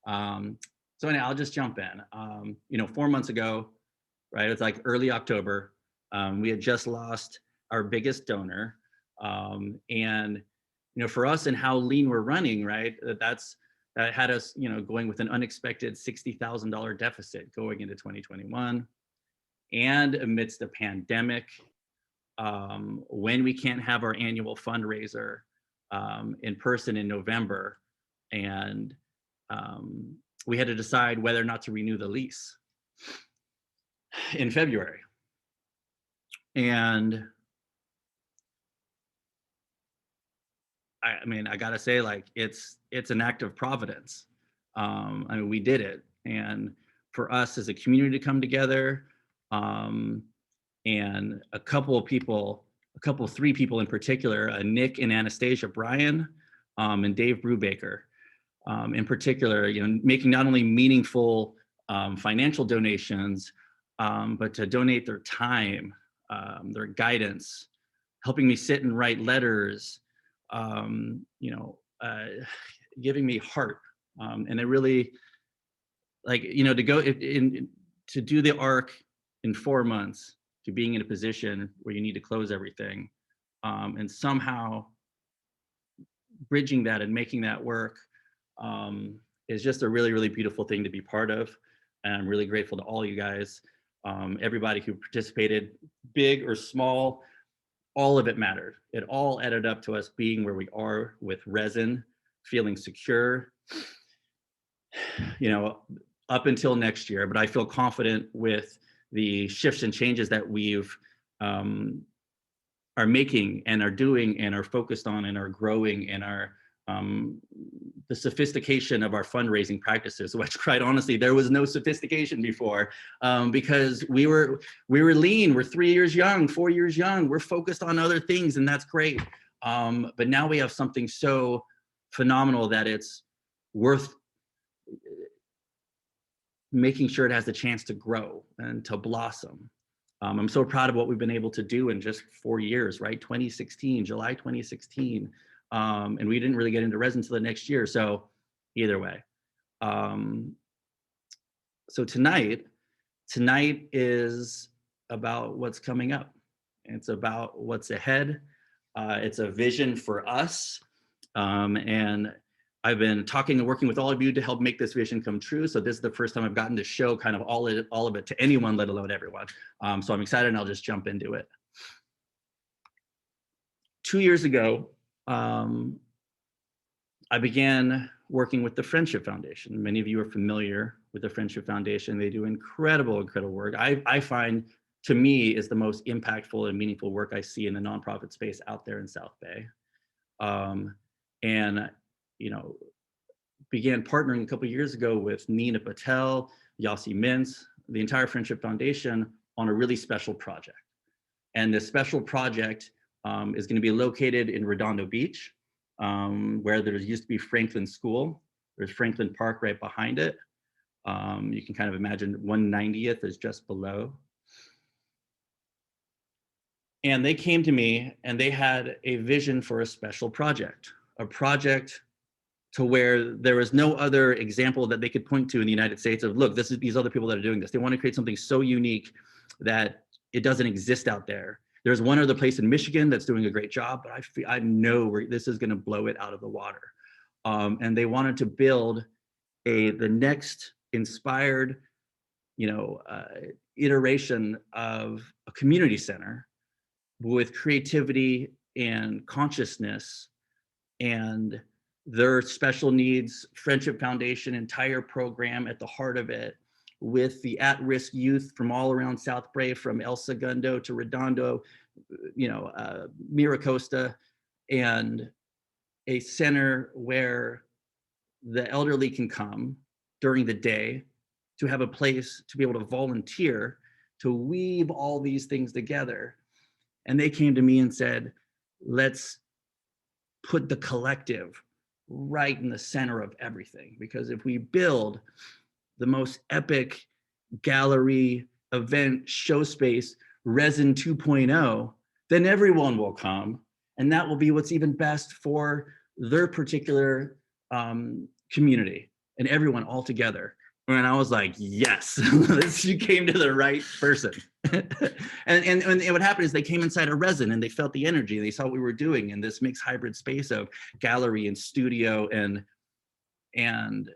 So anyhow, I'll just jump in. 4 months ago, right? It's like early October. We had just lost our biggest donor. And for us and how lean we're running, right? That had us, going with an unexpected $60,000 deficit going into 2021. And amidst the pandemic, when we can't have our annual fundraiser in person in November, and we had to decide whether or not to renew the lease in February. And I gotta say, like, it's an act of providence. We did it, and for us as a community to come together, and three people in particular, Nick and Anastasia Bryan, and Dave Brubaker, in particular, making not only meaningful financial donations, but to donate their time, their guidance, helping me sit and write letters, giving me heart, and it really, to go to do the arc in 4 months, to being in a position where you need to close everything, and somehow bridging that and making that work, is just a really, really beautiful thing to be part of. And I'm really grateful to all you guys, everybody who participated, big or small. All of it mattered. It all added up to us being where we are with resin, feeling secure, up until next year. But I feel confident with the shifts and changes that we've are making and are doing and are focused on and are growing, and are the sophistication of our fundraising practices, which quite honestly, there was no sophistication before, because we were lean. We're 3 years young, 4 years young. We're focused on other things, and that's great. But now we have something so phenomenal that it's worth making sure it has the chance to grow and to blossom. I'm so proud of what we've been able to do in just 4 years, right? July 2016. And we didn't really get into resin until the next year. So either way. So tonight is about what's coming up. It's about what's ahead. It's a vision for us. And I've been talking and working with all of you to help make this vision come true. So this is the first time I've gotten to show kind of all of it to anyone, let alone everyone. So I'm excited, and I'll just jump into it. 2 years ago, I began working with the Friendship Foundation. Many of you are familiar with the Friendship Foundation. They do incredible, incredible work. I find, to me, is the most impactful and meaningful work I see in the nonprofit space out there in South Bay. And began partnering a couple of years ago with Nina Patel, Yossi Mintz, the entire Friendship Foundation, on a really special project. And this special project is going to be located in Redondo Beach, where there used to be Franklin School. There's Franklin Park right behind it. You can kind of imagine 190th is just below. And they came to me and they had a vision for a special project, a project to where there was no other example that they could point to in the United States of, look, these other people that are doing this. They want to create something so unique that it doesn't exist out there. There's one other place in Michigan that's doing a great job, but I know this is going to blow it out of the water. And they wanted to build the next inspired, iteration of a community center with creativity and consciousness, and their special needs Friendship Foundation entire program at the heart of it, with the at-risk youth from all around South Bay, from El Segundo to Redondo, Miracosta, and a center where the elderly can come during the day to have a place to be able to volunteer, to weave all these things together. And they came to me and said, let's put the collective right in the center of everything. Because if we build the most epic gallery, event, show space, Resin 2.0, then everyone will come. And that will be what's even best for their particular community. and everyone all together. And I was like, yes, you came to the right person. and what happened is they came inside a resin and they felt the energy. They saw what we were doing in this mixed hybrid space of gallery and studio. And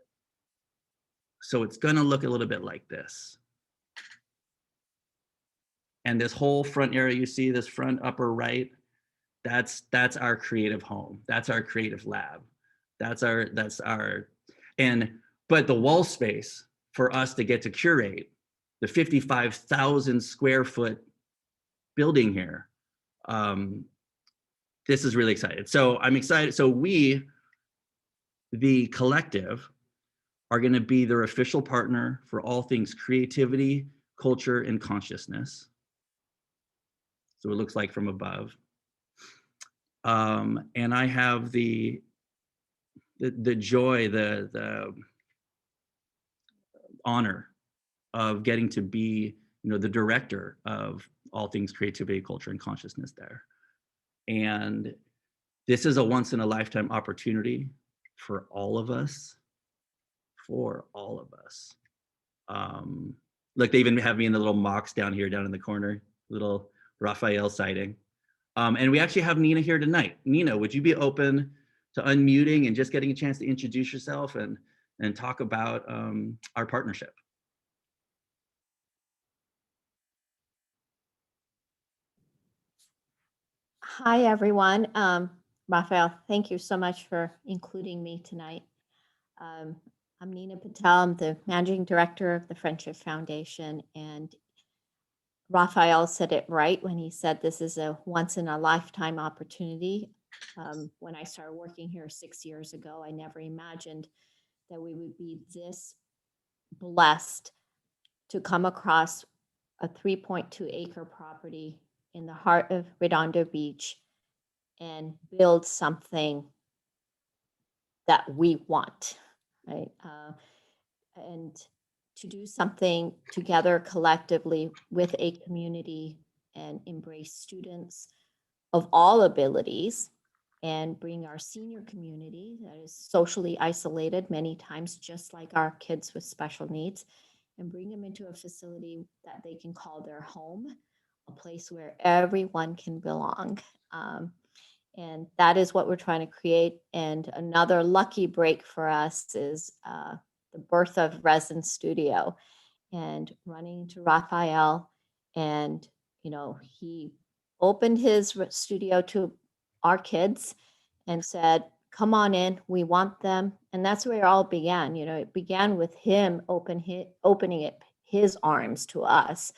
so it's going to look a little bit like this. And this whole front area, you see this front upper right, that's our creative home. That's our creative lab. But the wall space for us to get to curate the 55,000 square foot building here, this is really exciting. So I'm excited. So we, the collective, are going to be their official partner for all things creativity, culture, and consciousness. So it looks like from above. And I have the joy, the honor of getting to be, the director of all things creativity, culture, and consciousness there. And this is a once in a lifetime opportunity for all of us. Look, they even have me in the little mocks down in the corner, little Rafael sighting. And we actually have Nina here tonight. Nina, would you be open to unmuting and just getting a chance to introduce yourself and talk about our partnership? Hi, everyone. Rafael, thank you so much for including me tonight. I'm Nina Patel. I'm the managing director of the Friendship Foundation, and Rafael said it right when he said this is a once in a lifetime opportunity. When I started working here 6 years ago, I never imagined that we would be this blessed to come across a 3.2 acre property in the heart of Redondo Beach and build something that we want, right? And to do something together collectively with a community and embrace students of all abilities and bring our senior community that is socially isolated many times, just like our kids with special needs, and bring them into a facility that they can call their home, a place where everyone can belong. And that is what we're trying to create. And another lucky break for us is the birth of Resin Studio and running to Raphael. And, he opened his studio to our kids and said, come on in, we want them. And that's where it all began. It began with him opening his arms to us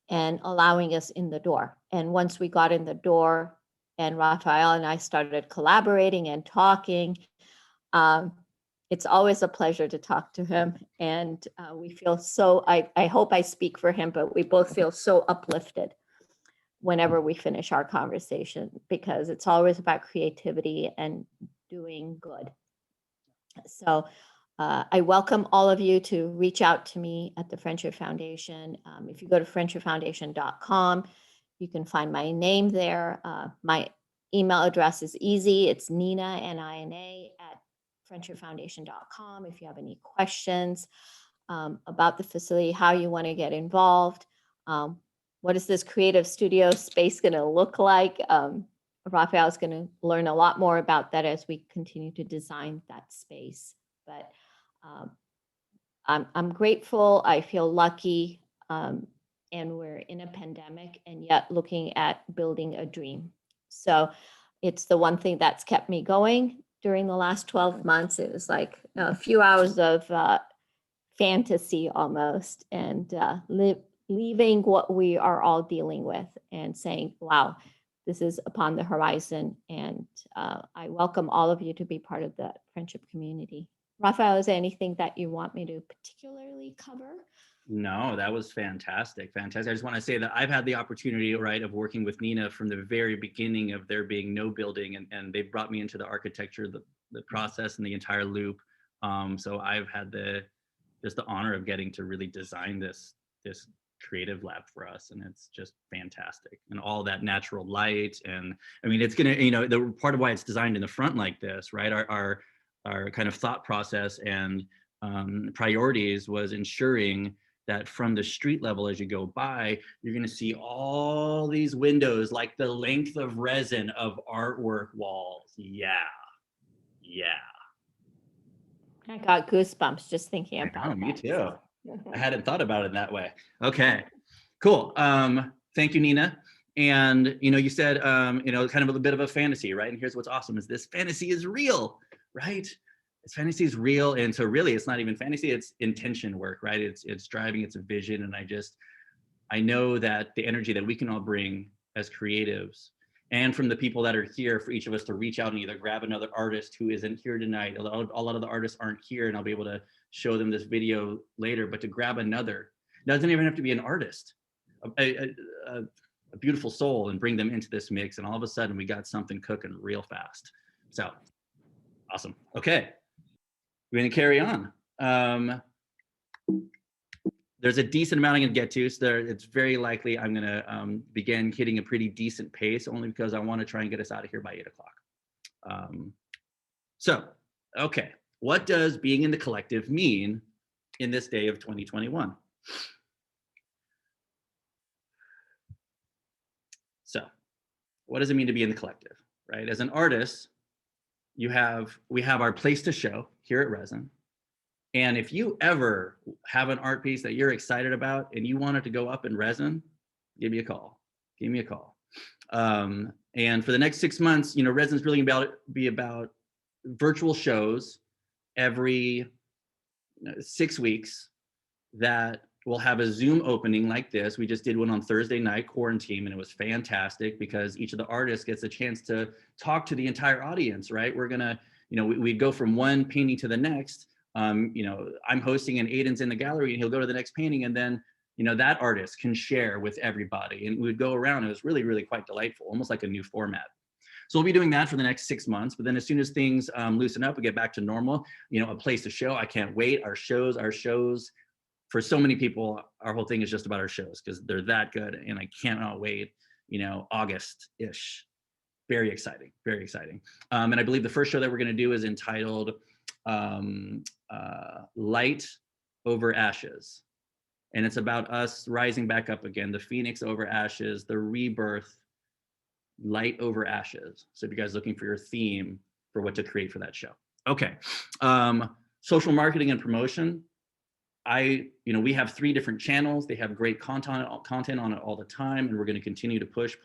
and allowing us in the door. And once we got in the door and Raphael and I started collaborating and talking, it's always a pleasure to talk to him. And we feel so, I hope I speak for him, but we both feel so uplifted whenever we finish our conversation, because it's always about creativity and doing good. So I welcome all of you to reach out to me at the Friendship Foundation. If you go to friendshipfoundation.com, you can find my name there. My email address is easy. It's Nina, Nina, at friendshipfoundation.com. If you have any questions about the facility, how you want to get involved, what is this creative studio space going to look like? Rafael is going to learn a lot more about that as we continue to design that space. But I'm grateful. I feel lucky. And we're in a pandemic and yet looking at building a dream. So it's the one thing that's kept me going during the last 12 months. It was like a few hours of fantasy almost, and leaving what we are all dealing with and saying, wow, this is upon the horizon. And I welcome all of you to be part of the friendship community. Rafael, is there anything that you want me to particularly cover? No, that was fantastic. Fantastic. I just want to say that I've had the opportunity, right, of working with Nina from the very beginning of there being no building, and they brought me into the architecture, the process, and the entire loop. So I've had the honor of getting to really design this creative lab for us, and it's just fantastic. And all that natural light, and I mean, it's gonna, the part of why it's designed in the front like this, right? Our kind of thought process and priorities was ensuring that from the street level, as you go by, you're going to see all these windows, like the length of resin of artwork walls. Yeah. I got goosebumps just thinking about Oh, that. me too. I hadn't thought about it that way. Okay, cool. Thank you, Nina. And you said kind of a bit of a fantasy, right? And here's what's awesome: is this fantasy is real, right? This fantasy is real, and so really, it's not even fantasy; it's intention work, right? It's driving, it's a vision, and I know that the energy that we can all bring as creatives, and from the people that are here, for each of us to reach out and either grab another artist who isn't here tonight. A lot of the artists aren't here, and I'll be able to show them this video later, but to grab another, it doesn't even have to be an artist, a beautiful soul, and bring them into this mix, and all of a sudden we got something cooking real fast. So awesome. Okay, we're gonna carry on. There's a decent amount I'm going to get to, so it's very likely I'm going to begin hitting a pretty decent pace, only because I want to try and get us out of here by 8 o'clock. Okay, what does being in the collective mean in this day of 2021? So, what does it mean to be in the collective, right? As an artist, we have our place to show here at Resin. And if you ever have an art piece that you're excited about and you want it to go up in Resin, give me a call. And for the next 6 months, Resin's really be about virtual shows every 6 weeks that will have a Zoom opening like this. We just did one on Thursday night, quarantine, and it was fantastic because each of the artists gets a chance to talk to the entire audience, right? We're gonna, we go from one painting to the next. I'm hosting and Aiden's in the gallery and he'll go to the next painting, and then that artist can share with everybody, and we'd go around. It was really, really quite delightful, almost like a new format. So we'll be doing that for the next 6 months, but then as soon as things loosen up, we get back to normal, a place to show. I can't wait. Our shows, for so many people, our whole thing is just about our shows because they're that good, and I cannot wait, August-ish. Very exciting. And I believe the first show that we're going to do is entitled Light Over Ashes. And it's about us rising back up again, the phoenix over ashes, the rebirth, light over ashes. So if you guys are looking for your theme for what to create for that show. Okay. Social marketing and promotion. We have 3 different channels. They have great content on it all the time, and we're going to continue to push.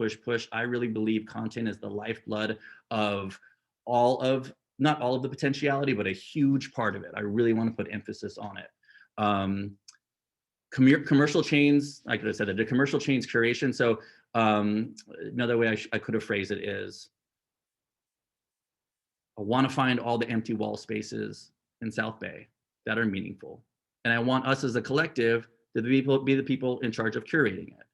I really believe content is the lifeblood of not all of the potentiality, but a huge part of it. I really want to put emphasis on it. Commercial chains, I could have said that, the commercial chains curation. So another way I could have phrased it is, I want to find all the empty wall spaces in South Bay that are meaningful. And I want us as a collective to be the people in charge of curating it.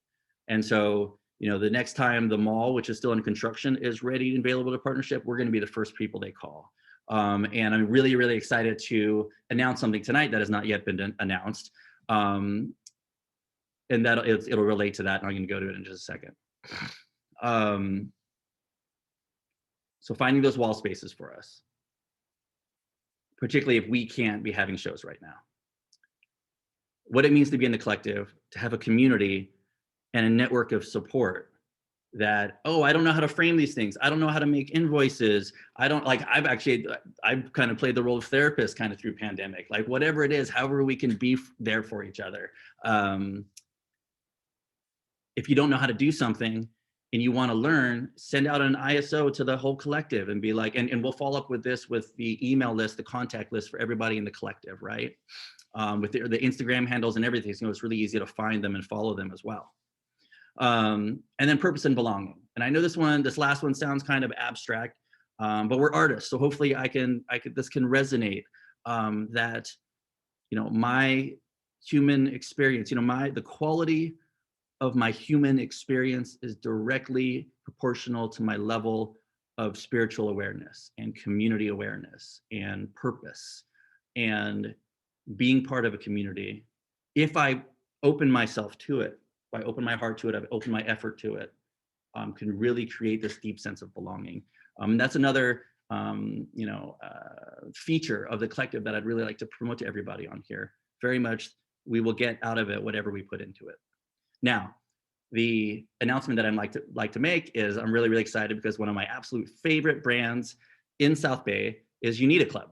And so, the next time the mall, which is still in construction, is ready and available to partnership, we're going to be the first people they call. And I'm really, really excited to announce something tonight that has not yet been announced. And that it'll relate to that, and I'm going to go to it in just a second. So finding those wall spaces for us, particularly if we can't be having shows right now. What it means to be in the collective, to have a community and a network of support that, I don't know how to frame these things. I don't know how to make invoices. I've kind of played the role of therapist kind of through pandemic, like whatever it is, however we can be there for each other. If you don't know how to do something and you want to learn, send out an ISO to the whole collective and be like, and we'll follow up with this with the email list, the contact list for everybody in the collective, right? With the Instagram handles and everything, so it's really easy to find them and follow them as well. And then purpose and belonging. And I know this last one sounds kind of abstract, but we're artists, so hopefully this can resonate. That my human experience, the quality of my human experience is directly proportional to my level of spiritual awareness and community awareness and purpose and being part of a community. If I open myself to it, if I open my heart to it, I've opened my effort to it, can really create this deep sense of belonging. That's another feature of the collective that I'd really like to promote to everybody on here. Very much, we will get out of it whatever we put into it. Now, the announcement that I'd like to make is I'm really, really excited because one of my absolute favorite brands in South Bay is Unita Club.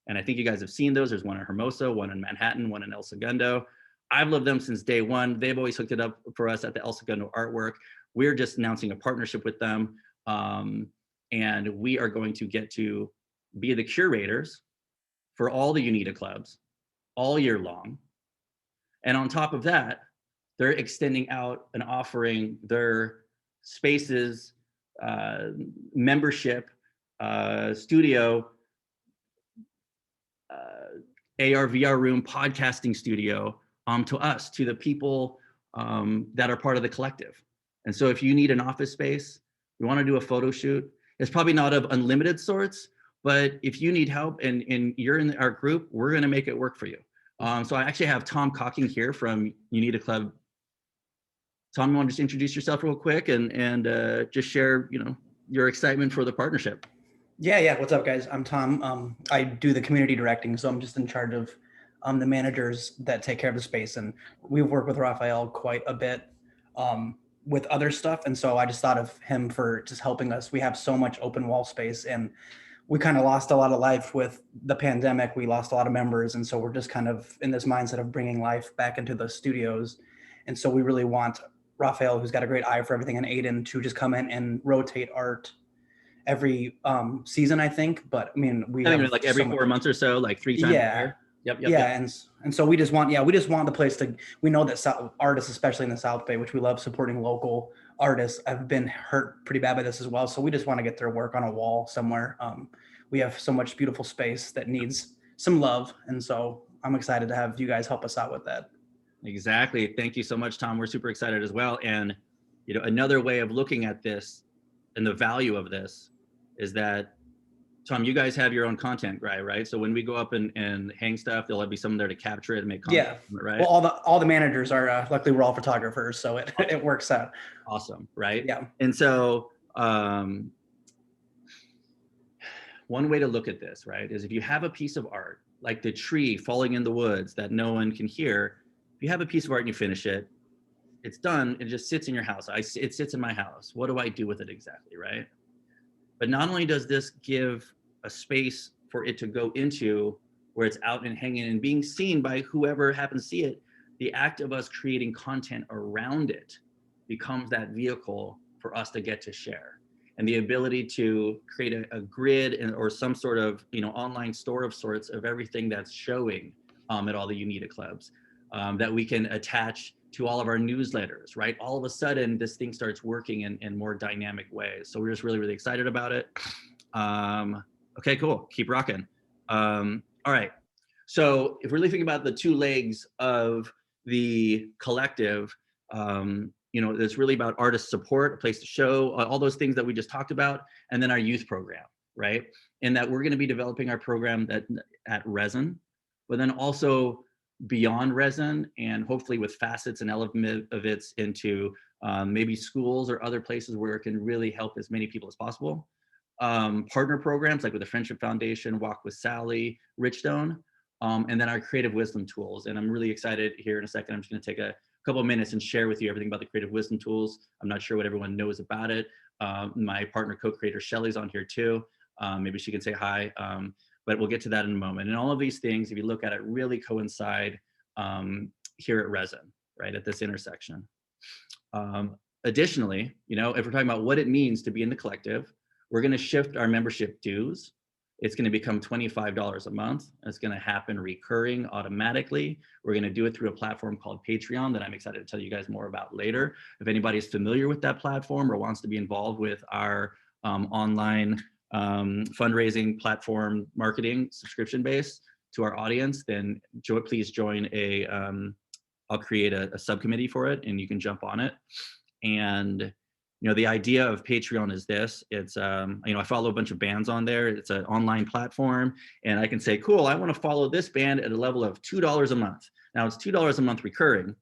And I think you guys have seen those. There's one in Hermosa, one in Manhattan, one in El Segundo. I've loved them since day one. They've always hooked it up for us at the El Segundo artwork. We're just announcing a partnership with them. And we are going to get to be the curators for all the Unita clubs all year long. And on top of that, they're extending out and offering their spaces, membership, studio, AR, VR room, podcasting studio to us, to the people that are part of the collective. And so if you need an office space, you want to do a photo shoot, it's probably not of unlimited sorts, but if you need help and you're in our group, we're going to make it work for you. So I actually have Tom Cocking here from Unita Club. Tom, you want to just introduce yourself real quick and just share, your excitement for the partnership? Yeah. What's up, guys? I'm Tom. I do the community directing, so I'm just in charge of the managers that take care of the space. And we've worked with Rafael quite a bit with other stuff. And so I just thought of him for just helping us. We have so much open wall space, and we kind of lost a lot of life with the pandemic. We lost a lot of members. And so we're just kind of in this mindset of bringing life back into the studios. And so we really want Rafael, who's got a great eye for everything, and Aiden to just come in and rotate art every season, I think. But I mean, I think like every 4 months or so, like 3 times a year. Yep. And so we just want the place to, we know that artists, especially in the South Bay, which we love supporting local artists, have been hurt pretty bad by this as well. So we just want to get their work on a wall somewhere. We have so much beautiful space that needs some love. And so I'm excited to have you guys help us out with that. Exactly. Thank you so much, Tom. We're super excited as well. And, another way of looking at this and the value of this is that, Tom, you guys have your own content guy, right? So when we go up and hang stuff, there'll be someone there to capture it and make content, right? Well, all the managers are, luckily we're all photographers, so it works out. Awesome, right? Yeah. And so one way to look at this, right, is if you have a piece of art, like the tree falling in the woods that no one can hear, if you have a piece of art and you finish it, it's done, it just sits in your house. It sits in my house. What do I do with it exactly, right? But not only does this give a space for it to go into where it's out and hanging and being seen by whoever happens to see it, the act of us creating content around it becomes that vehicle for us to get to share. And the ability to create a grid or some sort of online store of sorts of everything that's showing at all the Unita clubs that we can attach to all of our newsletters, right? All of a sudden, this thing starts working in more dynamic ways. So we're just really, really excited about it. Okay, cool. Keep rocking. All right. So if we're really thinking about the two legs of the collective, it's really about artist support, a place to show, all those things that we just talked about, and then our youth program, right? And that we're going to be developing our program at Resin, but then also beyond Resin, and hopefully with facets and elements of it into maybe schools or other places where it can really help as many people as possible. Partner programs like with the Friendship Foundation, Walk with Sally, Richstone, and then our creative wisdom tools. And I'm really excited here in a second. I'm just going to take a couple of minutes and share with you everything about the creative wisdom tools. I'm not sure what everyone knows about it. My partner co-creator Shelly's on here too. Maybe she can say hi, but we'll get to that in a moment. And all of these things, if you look at it, really coincide here at Resin, right, at this intersection. Additionally, if we're talking about what it means to be in the collective, we're going to shift our membership dues. It's going to become $25 a month. It's going to happen recurring automatically. We're going to do it through a platform called Patreon that I'm excited to tell you guys more about later. If anybody's familiar with that platform or wants to be involved with our online fundraising platform marketing subscription base to our audience, then please join I'll create a subcommittee for it and you can jump on it. And the idea of Patreon is this. It's, I follow a bunch of bands on there. It's an online platform and I can say, cool, I want to follow this band at a level of $2 a month. Now it's $2 a month recurring,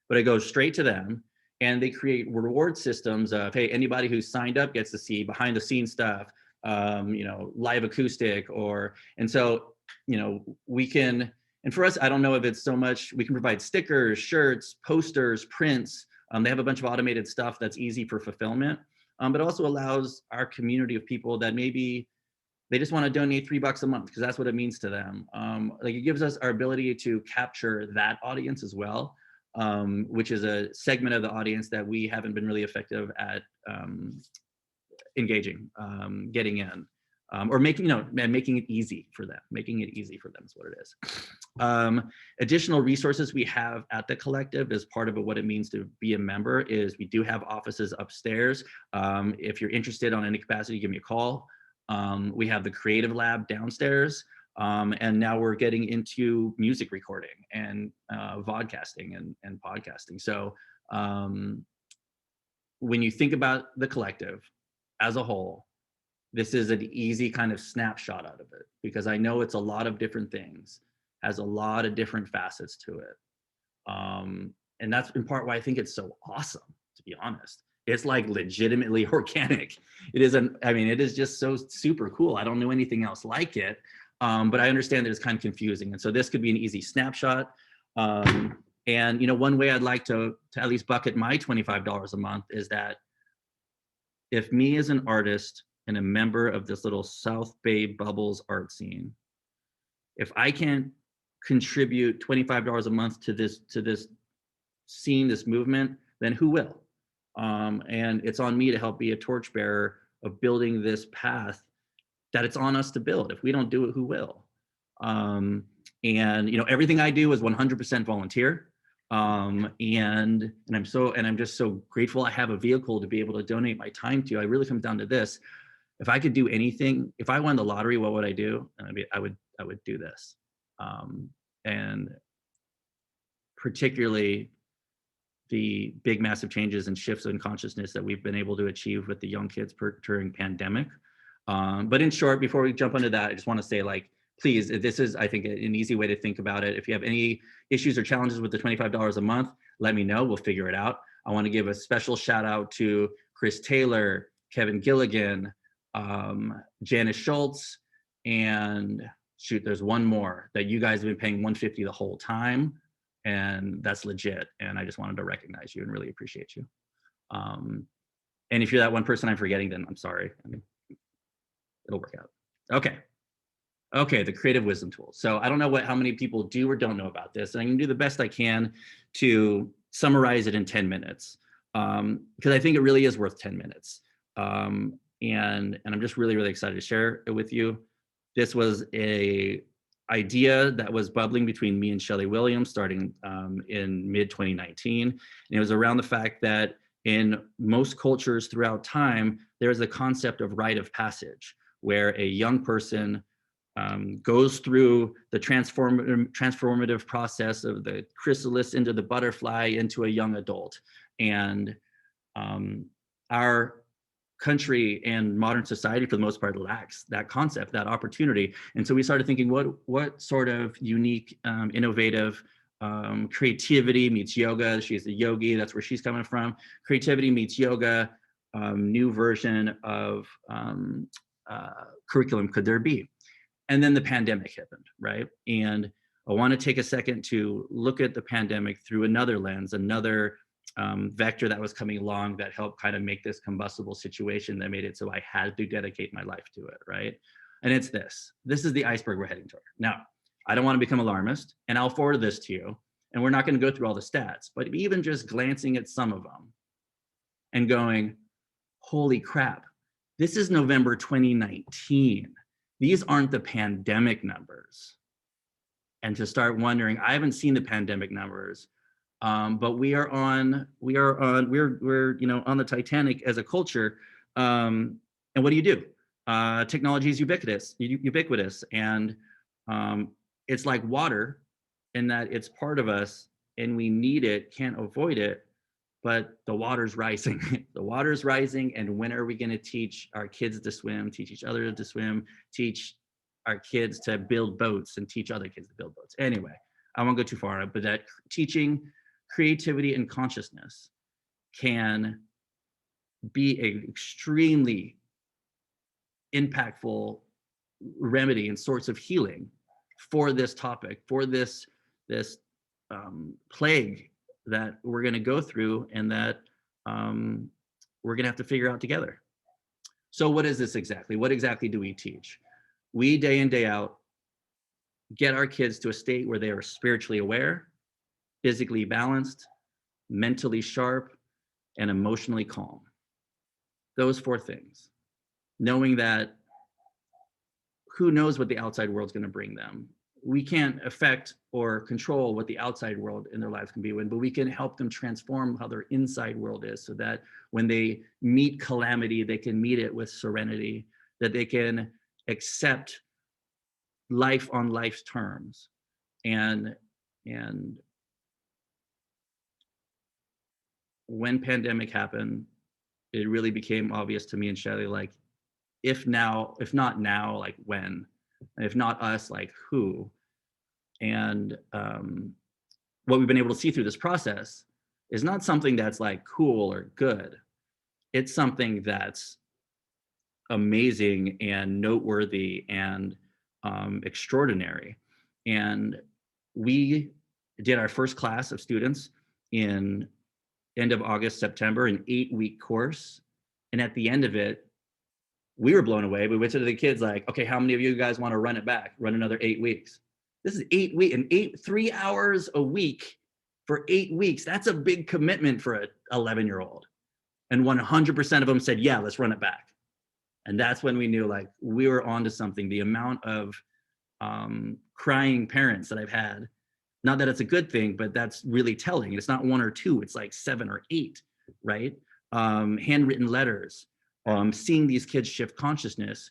but it goes straight to them and they create reward systems of, hey, anybody who's signed up gets to see behind the scenes stuff, live acoustic, and so, we can, and for us, I don't know if it's so much, we can provide stickers, shirts, posters, prints. They have a bunch of automated stuff that's easy for fulfillment, but also allows our community of people that maybe they just want to donate $3 a month because that's what it means to them. Like, it gives us our ability to capture that audience as well, which is a segment of the audience that we haven't been really effective at engaging, getting in, or making it easy for them. Making it easy for them is what it is. Additional resources we have at the collective as part of what it means to be a member is we do have offices upstairs. If you're interested on any capacity, give me a call. We have the creative lab downstairs, and now we're getting into music recording and vodcasting and podcasting. So when you think about the collective as a whole, this is an easy kind of snapshot out of it, because I know it's a lot of different things, has a lot of different facets to it. And that's in part why I think it's so awesome, to be honest. It's like legitimately organic. It is just so super cool. I don't know anything else like it, but I understand that it's kind of confusing. And so this could be an easy snapshot. And one way I'd like to at least bucket my $25 a month is that if me as an artist and a member of this little South Bay Bubbles art scene, if I can contribute $25 a month to this scene, this movement, then who will? And it's on me to help be a torchbearer of building this path that it's on us to build. If we don't do it, who will? And everything I do is 100% volunteer. And I'm just so grateful I have a vehicle to be able to donate my time to. I really come down to this. If I could do anything, if I won the lottery, what would I do? I would do this. And particularly the big, massive changes and shifts in consciousness that we've been able to achieve with the young kids during pandemic. But in short, before we jump into that, I just want to say, please, this is, I think, an easy way to think about it. If you have any issues or challenges with the $25 a month, let me know. We'll figure it out. I want to give a special shout out to Chris Taylor, Kevin Gilligan, Janice Schultz, and there's one more that you guys have been paying $150 the whole time. And that's legit. And I just wanted to recognize you and really appreciate you. And if you're that one person I'm forgetting, then I'm sorry. It'll work out. Okay, the creative wisdom tool. So I don't know how many people do or don't know about this, and I can do the best I can to summarize it in 10 minutes, because I think it really is worth 10 minutes. And I'm just really, really excited to share it with you. This was a idea that was bubbling between me and Shelley Williams starting in mid-2019. And it was around the fact that in most cultures throughout time, there's a concept of rite of passage, where a young person goes through the transformative process of the chrysalis into the butterfly into a young adult. And our country and modern society, for the most part, lacks that concept, that opportunity. And so we started thinking, what sort of unique, innovative creativity meets yoga. She's a yogi, that's where she's coming from. Creativity meets yoga, new version of curriculum could there be? And then the pandemic happened, right? And I want to take a second to look at the pandemic through another lens, another vector that was coming along that helped kind of make this combustible situation that made it so I had to dedicate my life to it, right? And it's this is the iceberg we're heading toward. Now, I don't want to become alarmist, and I'll forward this to you, and we're not going to go through all the stats, but even just glancing at some of them and going, holy crap, this is November 2019. These aren't the pandemic numbers. And to start wondering, I haven't seen the pandemic numbers, but we're on the Titanic as a culture. And what do? Technology is ubiquitous, and it's like water in that it's part of us and we need it, can't avoid it, but the water's rising. The water's rising, and when are we going to teach our kids to swim, teach each other to swim, teach our kids to build boats and teach other kids to build boats? Anyway, I won't go too far on it, but that teaching creativity and consciousness can be an extremely impactful remedy and sorts of healing for this topic, for this plague that we're going to go through, and that we're going to have to figure out together. So what is this exactly? What exactly do we teach? We, day in, day out, get our kids to a state where they are spiritually aware, physically balanced, mentally sharp, and emotionally calm. Those 4 things. Knowing that who knows what the outside world's going to bring them. We can't affect or control what the outside world in their lives can be, but we can help them transform how their inside world is, so that when they meet calamity, they can meet it with serenity, that they can accept life on life's terms. And when pandemic happened, it really became obvious to me and Shelly, like, if not now, like when? And if not us, like who? And what we've been able to see through this process is not something that's like cool or good. It's something that's amazing and noteworthy and extraordinary. And we did our first class of students in end of August, September, an 8-week course. And at the end of it, we were blown away. We went to the kids like, okay, how many of you guys want to run it back, run another 8 weeks? This is 8 weeks, and 3 hours a week for 8 weeks. That's a big commitment for an 11-year-old. And 100% of them said, yeah, let's run it back. And that's when we knew, like, we were onto something. The amount of crying parents that I've had, not that it's a good thing, but that's really telling. It's not 1 or 2, it's like 7 or 8, right? Handwritten letters, seeing these kids shift consciousness.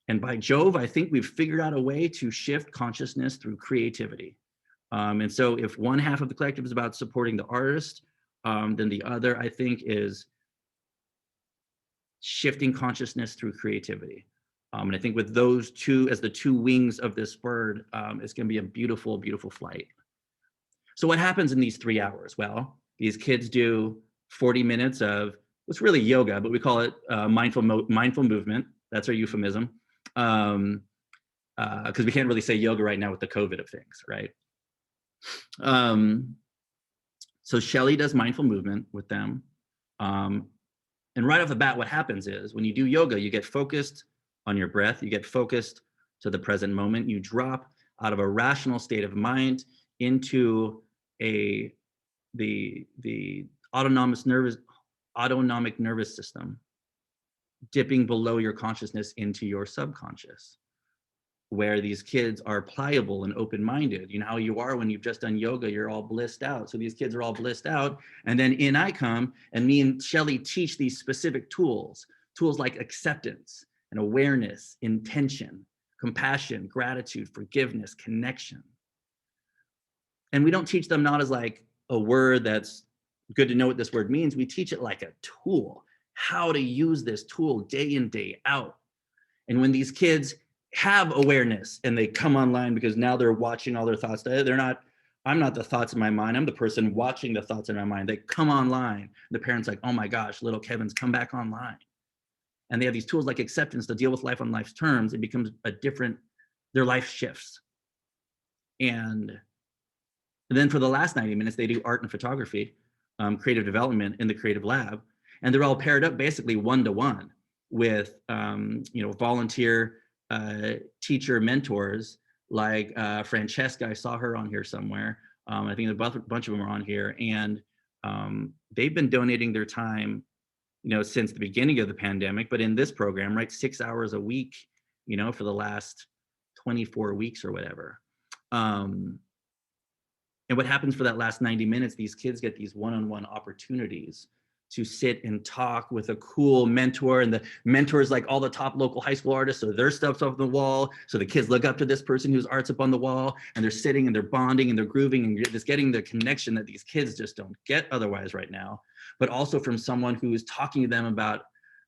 And by Jove, I think we've figured out a way to shift consciousness through creativity. And so if one half of the collective is about supporting the artist, then the other, I think, is shifting consciousness through creativity. And I think with those two as the 2 wings of this bird, it's going to be a beautiful, beautiful flight. So what happens in these 3 hours? Well, these kids do 40 minutes of what's really yoga, but we call it mindful movement. That's our euphemism. Because we can't really say yoga right now with the COVID of things, right? So Shelly does mindful movement with them. And right off the bat, what happens is when you do yoga, you get focused on your breath, you get focused to the present moment, you drop out of a rational state of mind into the autonomic nervous system, dipping below your consciousness into your subconscious, where these kids are pliable and open-minded. You know how you are when you've just done yoga, you're all blissed out. So these kids are all blissed out. And then in I come, and me and Shelly teach these specific tools like acceptance and awareness, intention, compassion, gratitude, forgiveness, connection. And we don't teach them not as like a word that's good to know what this word means. We teach it like a tool, how to use this tool day in, day out. And when these kids have awareness and they come online, because now they're watching all their thoughts, I'm not the thoughts in my mind, I'm the person watching the thoughts in my mind. They come online, the parents like, oh my gosh, little Kevin's come back online. And they have these tools like acceptance to deal with life on life's terms. It becomes their life shifts. And then for the last 90 minutes, they do art and photography, creative development in the creative lab. And they're all paired up basically 1-to-1 with volunteer teacher mentors like Francesca. I saw her on here somewhere. I think a bunch of them are on here, and they've been donating their time, since the beginning of the pandemic. But in this program, right, 6 hours a week, for the last 24 weeks or whatever. And what happens for that last 90 minutes? These kids get these one-on-one opportunities to sit and talk with a cool mentor, and the mentor is like all the top local high school artists, so their stuff's up on the wall, so the kids look up to this person whose art's up on the wall, and they're sitting and they're bonding and they're grooving, and you're just getting the connection that these kids just don't get otherwise right now. But also from someone who is talking to them about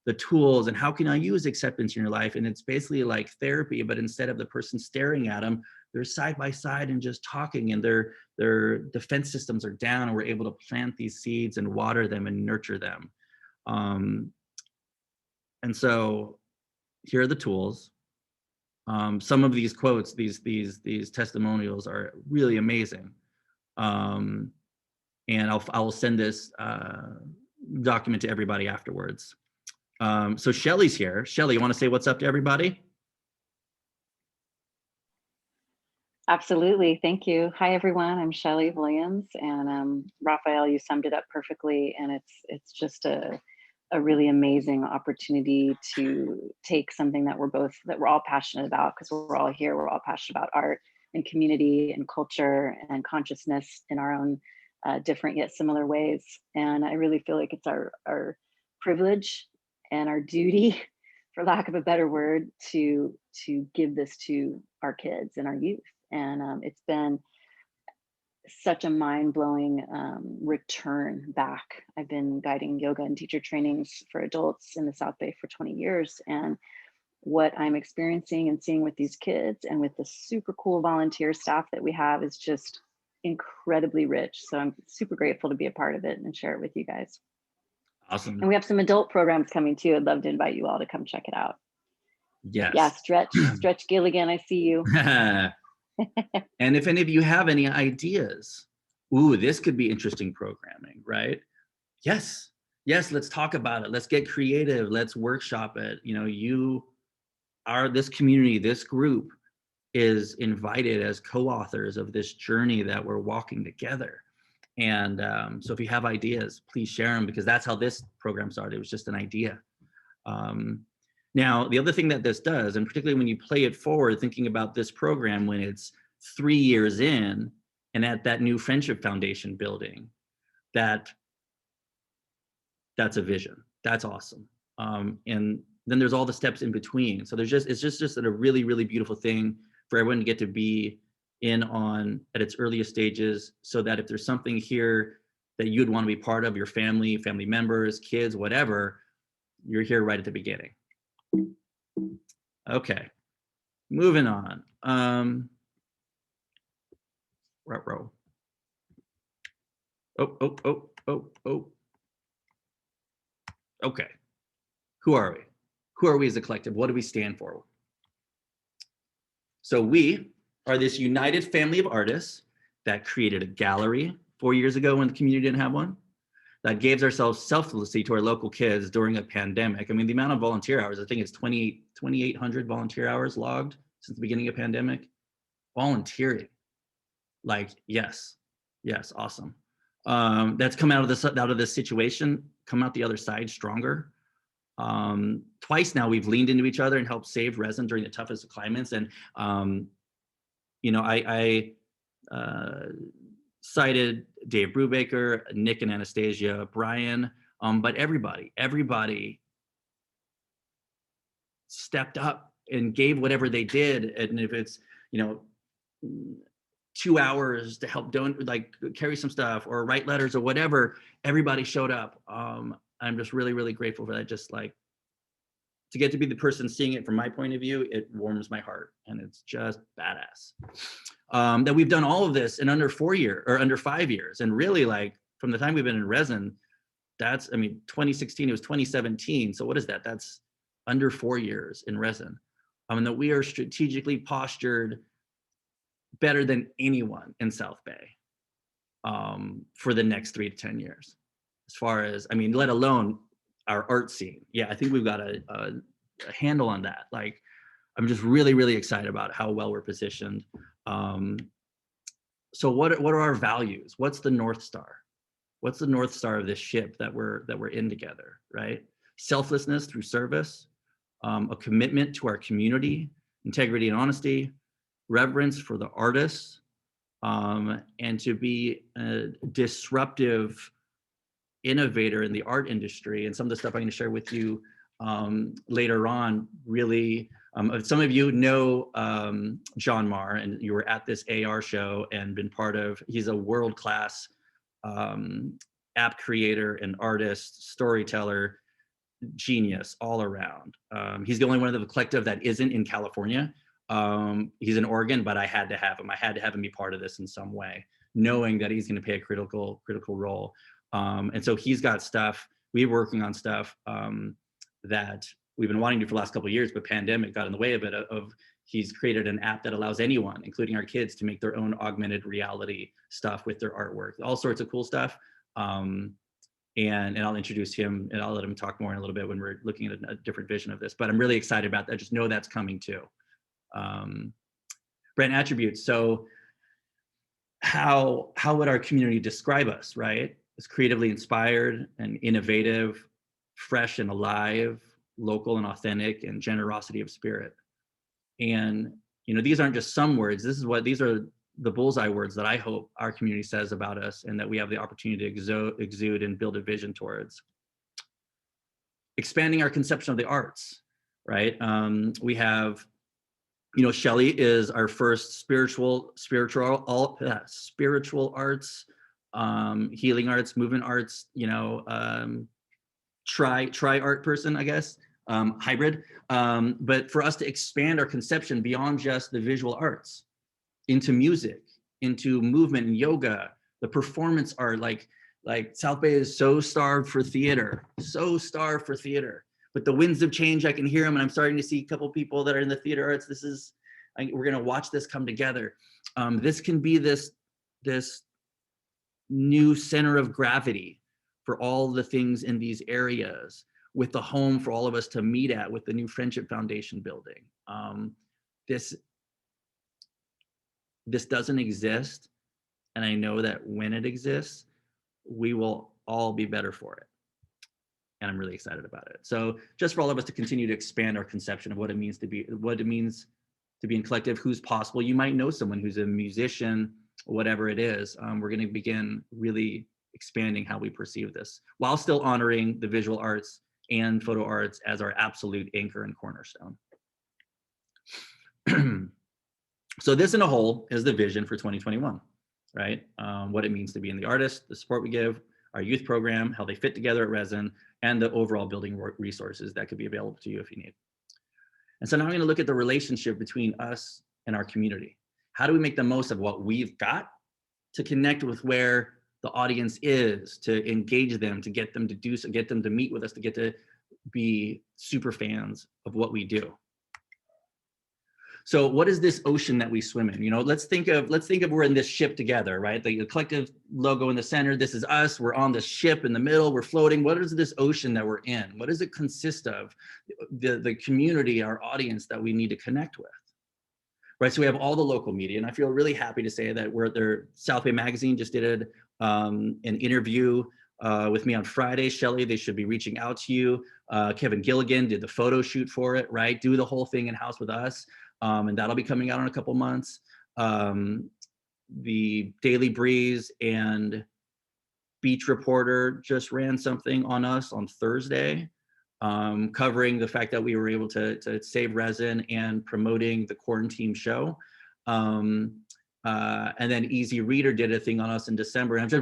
the tools and how can I use acceptance in your life. And it's basically like therapy, but instead of the person staring at them, they're side by side and just talking, and their defense systems are down, and we're able to plant these seeds and water them and nurture them. And so here are the tools. Some of these quotes, these testimonials are really amazing. And I will send this document to everybody afterwards. So Shelly's here. Shelly, you want to say what's up to everybody? Absolutely. Thank you. Hi, everyone. I'm Shelly Williams, and Rafael, you summed it up perfectly. And it's just a really amazing opportunity to take something that we're all passionate about, because we're all here. We're all passionate about art and community and culture and consciousness in our own different yet similar ways. And I really feel like it's our privilege and our duty, for lack of a better word, to give this to our kids and our youth. And it's been such a mind-blowing return back. I've been guiding yoga and teacher trainings for adults in the South Bay for 20 years. And what I'm experiencing and seeing with these kids and with the super cool volunteer staff that we have is just incredibly rich. So I'm super grateful to be a part of it and share it with you guys. Awesome. And we have some adult programs coming too. I'd love to invite you all to come check it out. Yes. Yeah, Stretch Gilligan, I see you. And if any of you have any ideas, ooh, this could be interesting programming, right? Yes, let's talk about it. Let's get creative. Let's workshop it. You know, you are, this community, this group is invited as co-authors of this journey that we're walking together. And so if you have ideas, please share them, because that's how this program started. It was just an idea. Now, the other thing that this does, and particularly when you play it forward, thinking about this program when it's 3 years in and at that new Friendship Foundation building, that's a vision. That's awesome. And then there's all the steps in between. So it's just a really, really beautiful thing for everyone to get to be in on at its earliest stages, so that if there's something here that you'd want to be part of, your family members, kids, whatever, you're here right at the beginning. Okay, moving on. Row. Oh. Okay. Who are we? Who are we as a collective? What do we stand for? So we are this united family of artists that created a gallery 4 years ago when the community didn't have one, that gave ourselves selflessly to our local kids during a pandemic. I mean, the amount of volunteer hours, I think it's 2,800 volunteer hours logged since the beginning of the pandemic. Volunteering, like, yes, awesome. That's come out of this situation, come out the other side stronger. Twice now we've leaned into each other and helped save resin during the toughest of climates. And you know, I cited Dave Brubaker, Nick and Anastasia, Brian, but everybody stepped up and gave whatever they did. And if it's, you know, 2 hours to help carry some stuff or write letters or whatever, everybody showed up. I'm just really, really grateful for that. Just like to get to be the person seeing it from my point of view, it warms my heart, and it's just badass. That we've done all of this in under 5 years. And really, like, from the time we've been in resin, 2016, it was 2017. So what is that? That's under 4 years in resin. And that we are strategically postured better than anyone in South Bay for the next 3 to 10 years. As far as, let alone our art scene. Yeah, I think we've got a handle on that. Like, I'm just really, really excited about how well we're positioned. So what are our values? What's the North Star? What's the North Star of this ship that we're in together, right? Selflessness through service, a commitment to our community, integrity and honesty, reverence for the artists, and to be a disruptive innovator in the art industry. And some of the stuff I'm going to share with you later on, really, some of you know John Marr, and you were at this AR show and been part of, he's a world-class app creator and artist, storyteller, genius all around. He's the only one of the collective that isn't in California. He's in Oregon, but I had to have him. I had to have him be part of this in some way, knowing that he's going to play a critical role. And so he's got stuff, we're working on stuff that we've been wanting to do for the last couple of years, but pandemic got in the way of it. He's created an app that allows anyone, including our kids, to make their own augmented reality stuff with their artwork, all sorts of cool stuff. And I'll introduce him and I'll let him talk more in a little bit when we're looking at a different vision of this, but I'm really excited about that. Just know that's coming too. Brand attributes. So how would our community describe us, right? It's creatively inspired and innovative, fresh and alive, local and authentic, and generosity of spirit. And, you know, these aren't just some words. These are the bullseye words that I hope our community says about us and that we have the opportunity to exude and build a vision towards. Expanding our conception of the arts, right? We have, you know, Shelley is our first spiritual arts, healing arts, movement arts, you know, tri art person, I guess, hybrid. But for us to expand our conception beyond just the visual arts into music, into movement and yoga, the performance art, like South Bay is so starved for theater, but the winds of change, I can hear them, and I'm starting to see a couple people that are in the theater arts. We're gonna watch this come together. This can be this new center of gravity for all the things in these areas, with the home for all of us to meet at with the new Friendship Foundation building. This doesn't exist, and I know that when it exists, we will all be better for it. And I'm really excited about it. So just for all of us to continue to expand our conception of what it means to be in collective, who's possible. You might know someone who's a musician, whatever it is. We're going to begin really expanding how we perceive this while still honoring the visual arts and photo arts as our absolute anchor and cornerstone. So this in a whole is the vision for 2021, right? What it means to be in the artist, the support we give, our youth program, how they fit together at Resin, and the overall building resources that could be available to you if you need. And so now I'm going to look at the relationship between us and our community. How do we make the most of what we've got to connect with where the audience is, to engage them, to get them to do so, get them to meet with us, to get to be super fans of what we do. So what is this ocean that we swim in? You know, let's think of we're in this ship together, right? The collective logo in the center, this is us, we're on this ship in the middle, we're floating. What is this ocean that we're in? What does it consist of? The community, our audience that we need to connect with, right? So we have all the local media, and I feel really happy to say that we're there. South Bay Magazine just did an interview with me on Friday. Shelley, they should be reaching out to you. Kevin Gilligan did the photo shoot for it, right? Do the whole thing in-house with us. And that'll be coming out in a couple months. The Daily Breeze and Beach Reporter just ran something on us on Thursday, covering the fact that we were able to save Resin and promoting the quarantine show. And then Easy Reader did a thing on us in December. And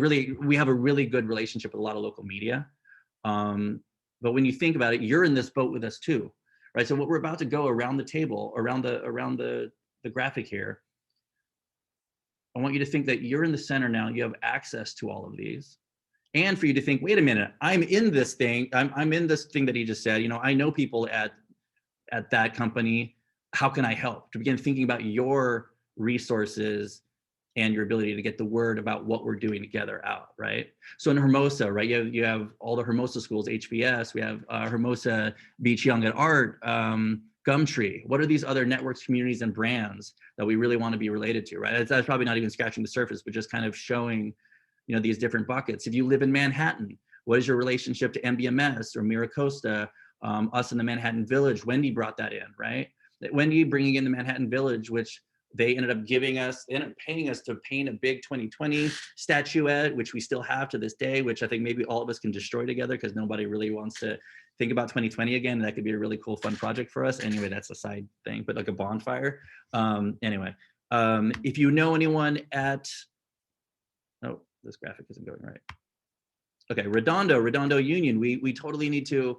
we have a really good relationship with a lot of local media. But when you think about it, you're in this boat with us too. Right, so what we're about to go around the table, around the graphic here, I want you to think that you're in the center now. You have access to all of these, and for you to think, wait a minute, I'm in this thing. I'm in this thing that he just said. You know, I know people at that company. How can I help? To begin thinking about your resources and your ability to get the word about what we're doing together out, right? So in Hermosa, right, you have all the Hermosa schools, HBS, we have Hermosa Beach Young at Art, Gumtree. What are these other networks, communities, and brands that we really want to be related to, right? That's probably not even scratching the surface, but just kind of showing, you know, these different buckets. If you live in Manhattan, what is your relationship to MBMS or Miracosta, us in the Manhattan Village? Wendy brought that in, right? Wendy bringing in the Manhattan Village, which they ended up paying us to paint a big 2020 statuette, which we still have to this day, which I think maybe all of us can destroy together because nobody really wants to think about 2020 again. That could be a really cool, fun project for us. Anyway, that's a side thing, but like a bonfire. If you know anyone at, oh, this graphic isn't going right. Okay, Redondo Union, we totally need to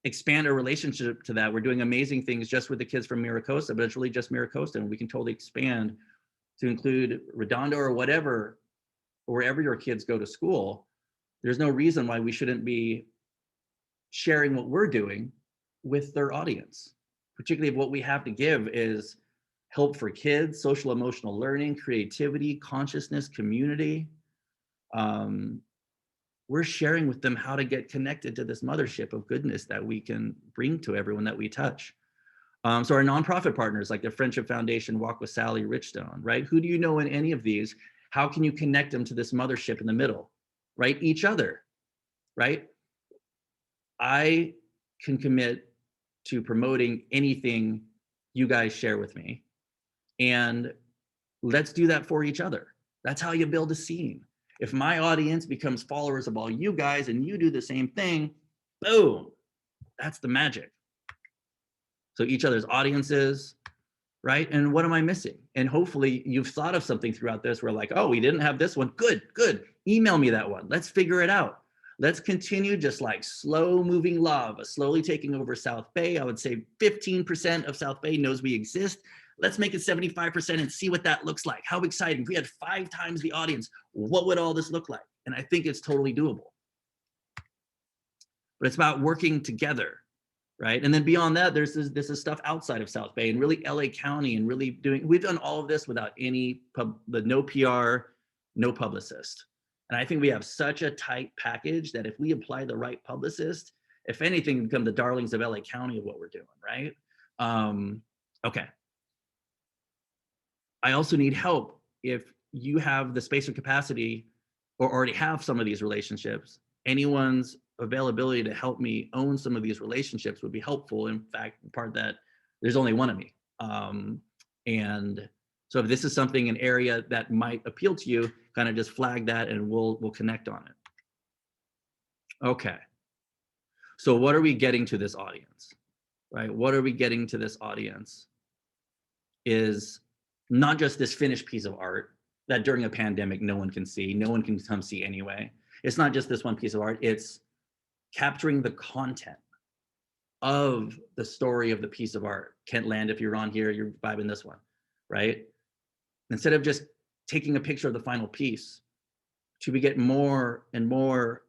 expand our relationship to that. We're doing amazing things just with the kids from Miracosta, but it's really just Miracosta, and we can totally expand to include Redondo or whatever, or wherever your kids go to school. There's no reason why we shouldn't be sharing what we're doing with their audience, particularly if what we have to give is help for kids, social emotional learning, creativity, consciousness, community. We're sharing with them how to get connected to this mothership of goodness that we can bring to everyone that we touch. So our nonprofit partners like the Friendship Foundation, Walk with Sally, Richstone, right? Who do you know in any of these? How can you connect them to this mothership in the middle, right? Each other, right? I can commit to promoting anything you guys share with me. And let's do that for each other. That's how you build a scene. If my audience becomes followers of all you guys and you do the same thing, boom, that's the magic. So each other's audiences, right? And what am I missing? And hopefully you've thought of something throughout this where like, oh, we didn't have this one. Good, good. Email me that one. Let's figure it out. Let's continue just like slow moving lava, slowly taking over South Bay. I would say 15% of South Bay knows we exist. Let's make it 75% and see what that looks like. How exciting. If we had 5 times the audience, what would all this look like? And I think it's totally doable. But it's about working together, right? And then beyond that, this is stuff outside of South Bay and really LA County and really we've done all of this without any no PR, no publicist. And I think we have such a tight package that if we apply the right publicist, if anything, we become the darlings of LA County of what we're doing, right? Okay. I also need help. If you have the space or capacity or already have some of these relationships, anyone's availability to help me own some of these relationships would be helpful. In fact, part of that, there's only one of me. And so if this is something, an area that might appeal to you, kind of just flag that and we'll connect on it. Okay. So what are we getting to this audience, right? What are we getting to this audience is not just this finished piece of art that during a pandemic, no one can see, no one can come see anyway. It's not just this one piece of art, it's capturing the content of the story of the piece of art. Kent Land, if you're on here, you're vibing this one, right? Instead of just taking a picture of the final piece, we get more and more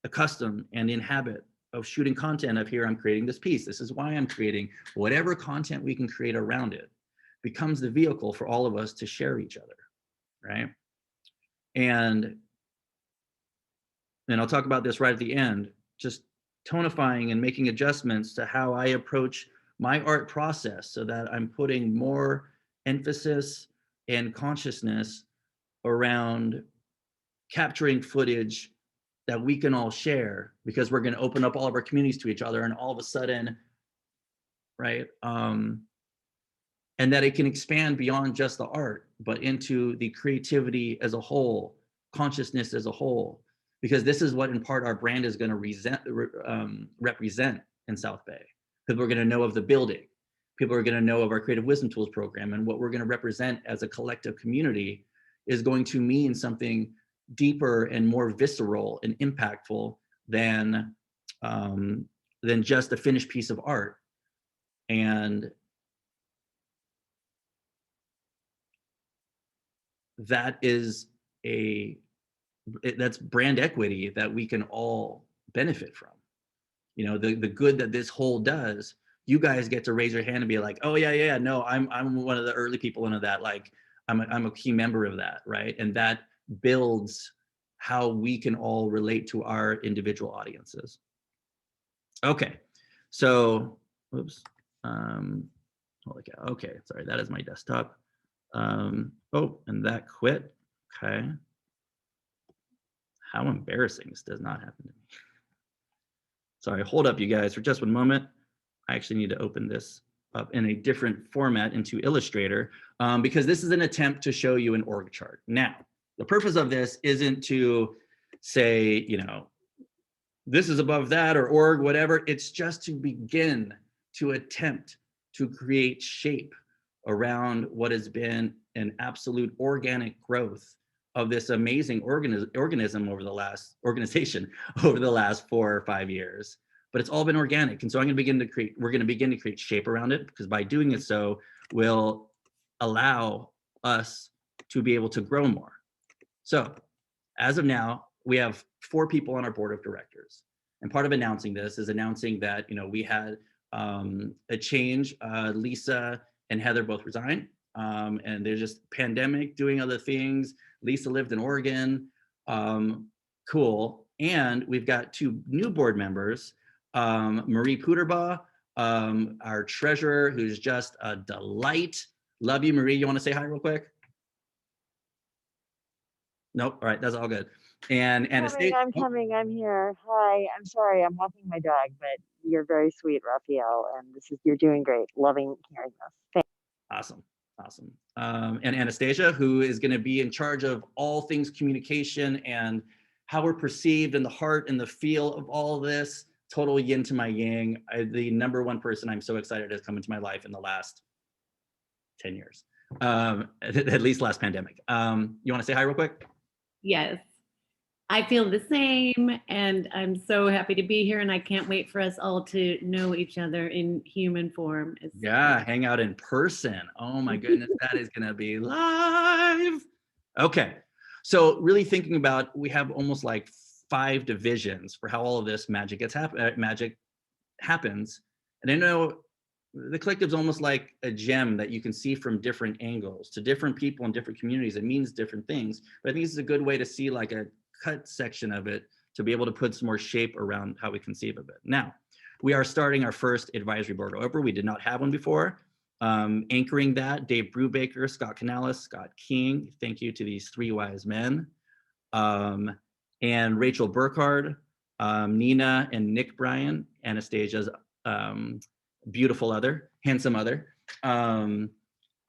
accustomed and in habit of shooting content of here, I'm creating this piece. This is why I'm creating whatever content we can create around it becomes the vehicle for all of us to share each other, right? And I'll talk about this right at the end, just tonifying and making adjustments to how I approach my art process so that I'm putting more emphasis and consciousness around capturing footage that we can all share, because we're going to open up all of our communities to each other and all of a sudden, right? And that it can expand beyond just the art, but into the creativity as a whole, consciousness as a whole, because this is what in part our brand is going to represent in South Bay. People are going to know of the building. People are going to know of our Creative Wisdom Tools program, and what we're going to represent as a collective community is going to mean something deeper and more visceral and impactful than just a finished piece of art. And that is that's brand equity that we can all benefit from. You know, the good that this whole does, you guys get to raise your hand and be like, oh yeah, no, I'm one of the early people into that. Like I'm a key member of that, right? And that builds how we can all relate to our individual audiences. Okay, so, oops, holy cow, okay, sorry, that is my desktop. Oh, and that quit, okay. How embarrassing, this does not happen to me. Sorry, hold up you guys for just one moment. I actually need to open this up in a different format into Illustrator, because this is an attempt to show you an org chart. Now, the purpose of this isn't to say, you know, this is above that or org, whatever. It's just to begin to attempt to create shape around what has been an absolute organic growth of this amazing organization over the last 4 or 5 years. But it's all been organic. And so we're going to begin to create shape around it, because by doing it so will allow us to be able to grow more. So as of now, we have 4 people on our board of directors. And part of announcing this is announcing that, we had a change. Lisa and Heather both resigned, and they're just pandemic, doing other things. Lisa lived in Oregon. Cool. And we've got 2 new board members, Marie Puderbaugh, our treasurer, who's just a delight. Love you, Marie. You want to say hi real quick? Nope. All right. That's all good. And Anastasia. I'm here. Hi, I'm sorry, I'm walking my dog, but you're very sweet, Raphael, and you're doing great. Loving hearing this. Thanks. Awesome. And Anastasia, who is going to be in charge of all things communication and how we're perceived and the heart and the feel of all of this. Total yin to my yang. The number one person I'm so excited has come into my life in the last 10 years, at least last pandemic. You want to say hi real quick? Yes, I feel the same, and I'm so happy to be here, and I can't wait for us all to know each other in human form. Yeah, hang out in person. Oh my goodness, that is going to be live. Okay, so really thinking about, we have almost like 5 divisions for how all of this magic happens. And I know the collective's almost like a gem that you can see from different angles to different people in different communities. It means different things, but I think this is a good way to see like a cut section of it to be able to put some more shape around how we conceive of it. Now, we are starting our first advisory board over. We did not have one before. Anchoring that, Dave Brubaker, Scott Canales, Scott King. Thank you to these 3 wise men. And Rachel Burkhardt, Nina and Nick Bryan, Anastasia's beautiful other, handsome other. And,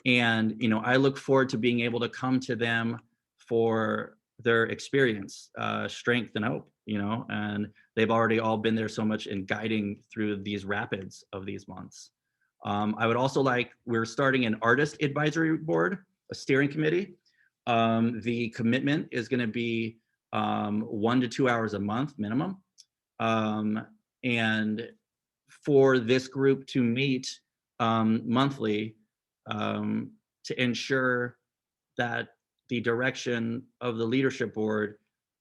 I look forward to being able to come to them for their experience, strength and hope, and they've already all been there so much in guiding through these rapids of these months. I would also we're starting an artist advisory board, a steering committee. The commitment is going to be 1 to 2 hours a month minimum. And for this group to meet monthly to ensure that the direction of the leadership board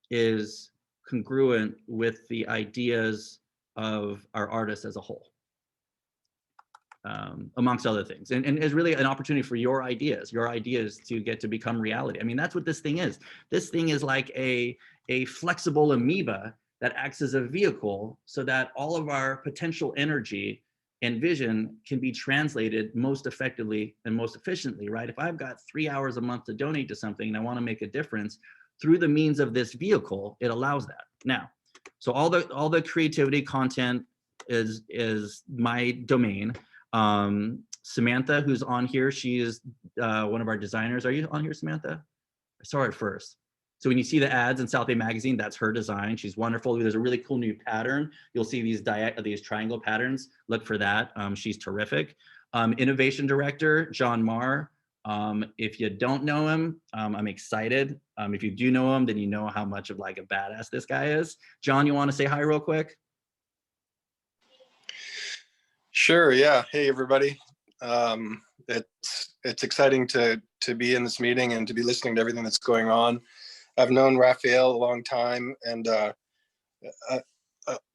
is congruent with the ideas of our artists as a whole, amongst other things, and is really an opportunity for your ideas to get to become reality. I mean, that's what this thing is. This thing is like a flexible amoeba that acts as a vehicle so that all of our potential energy and vision can be translated most effectively and most efficiently, right? If I've got 3 hours a month to donate to something and I want to make a difference through the means of this vehicle, it allows that. Now, so all the creativity content is my domain. Samantha, who's on here, she is one of our designers. Are you on here, Samantha? I saw her at first. So when you see the ads in South Bay Magazine, that's her design. She's wonderful. There's a really cool new pattern. You'll see these triangle patterns. Look for that. She's terrific. Innovation Director, John Marr. If you don't know him, I'm excited. If you do know him, then you know how much of like a badass this guy is. John, you want to say hi real quick? Sure, yeah. Hey, everybody. It's exciting to be in this meeting and to be listening to everything that's going on. I've known Raphael a long time, and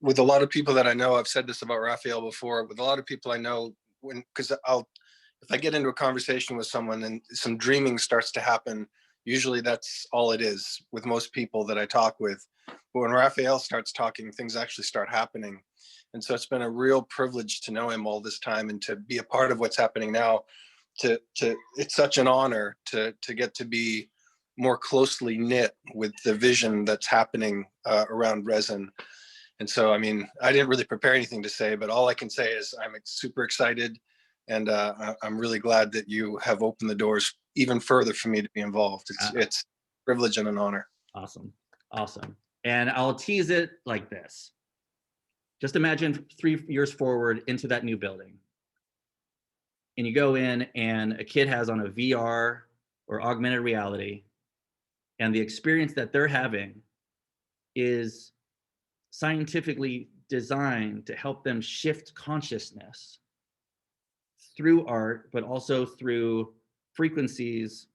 with a lot of people that I know, I've said this about Raphael before, with a lot of people I know, because if I get into a conversation with someone and some dreaming starts to happen, usually that's all it is with most people that I talk with. But when Raphael starts talking, things actually start happening. And so it's been a real privilege to know him all this time and to be a part of what's happening now. It's such an honor to get to be more closely knit with the vision that's happening around resin. And so, I mean, I didn't really prepare anything to say, but all I can say is I'm super excited, and I'm really glad that you have opened the doors even further for me to be involved. It's a privilege and an honor. Awesome. And I'll tease it like this. Just imagine 3 years forward into that new building. And you go in and a kid has on a VR or augmented reality, and the experience that they're having is scientifically designed to help them shift consciousness through art, but also through frequencies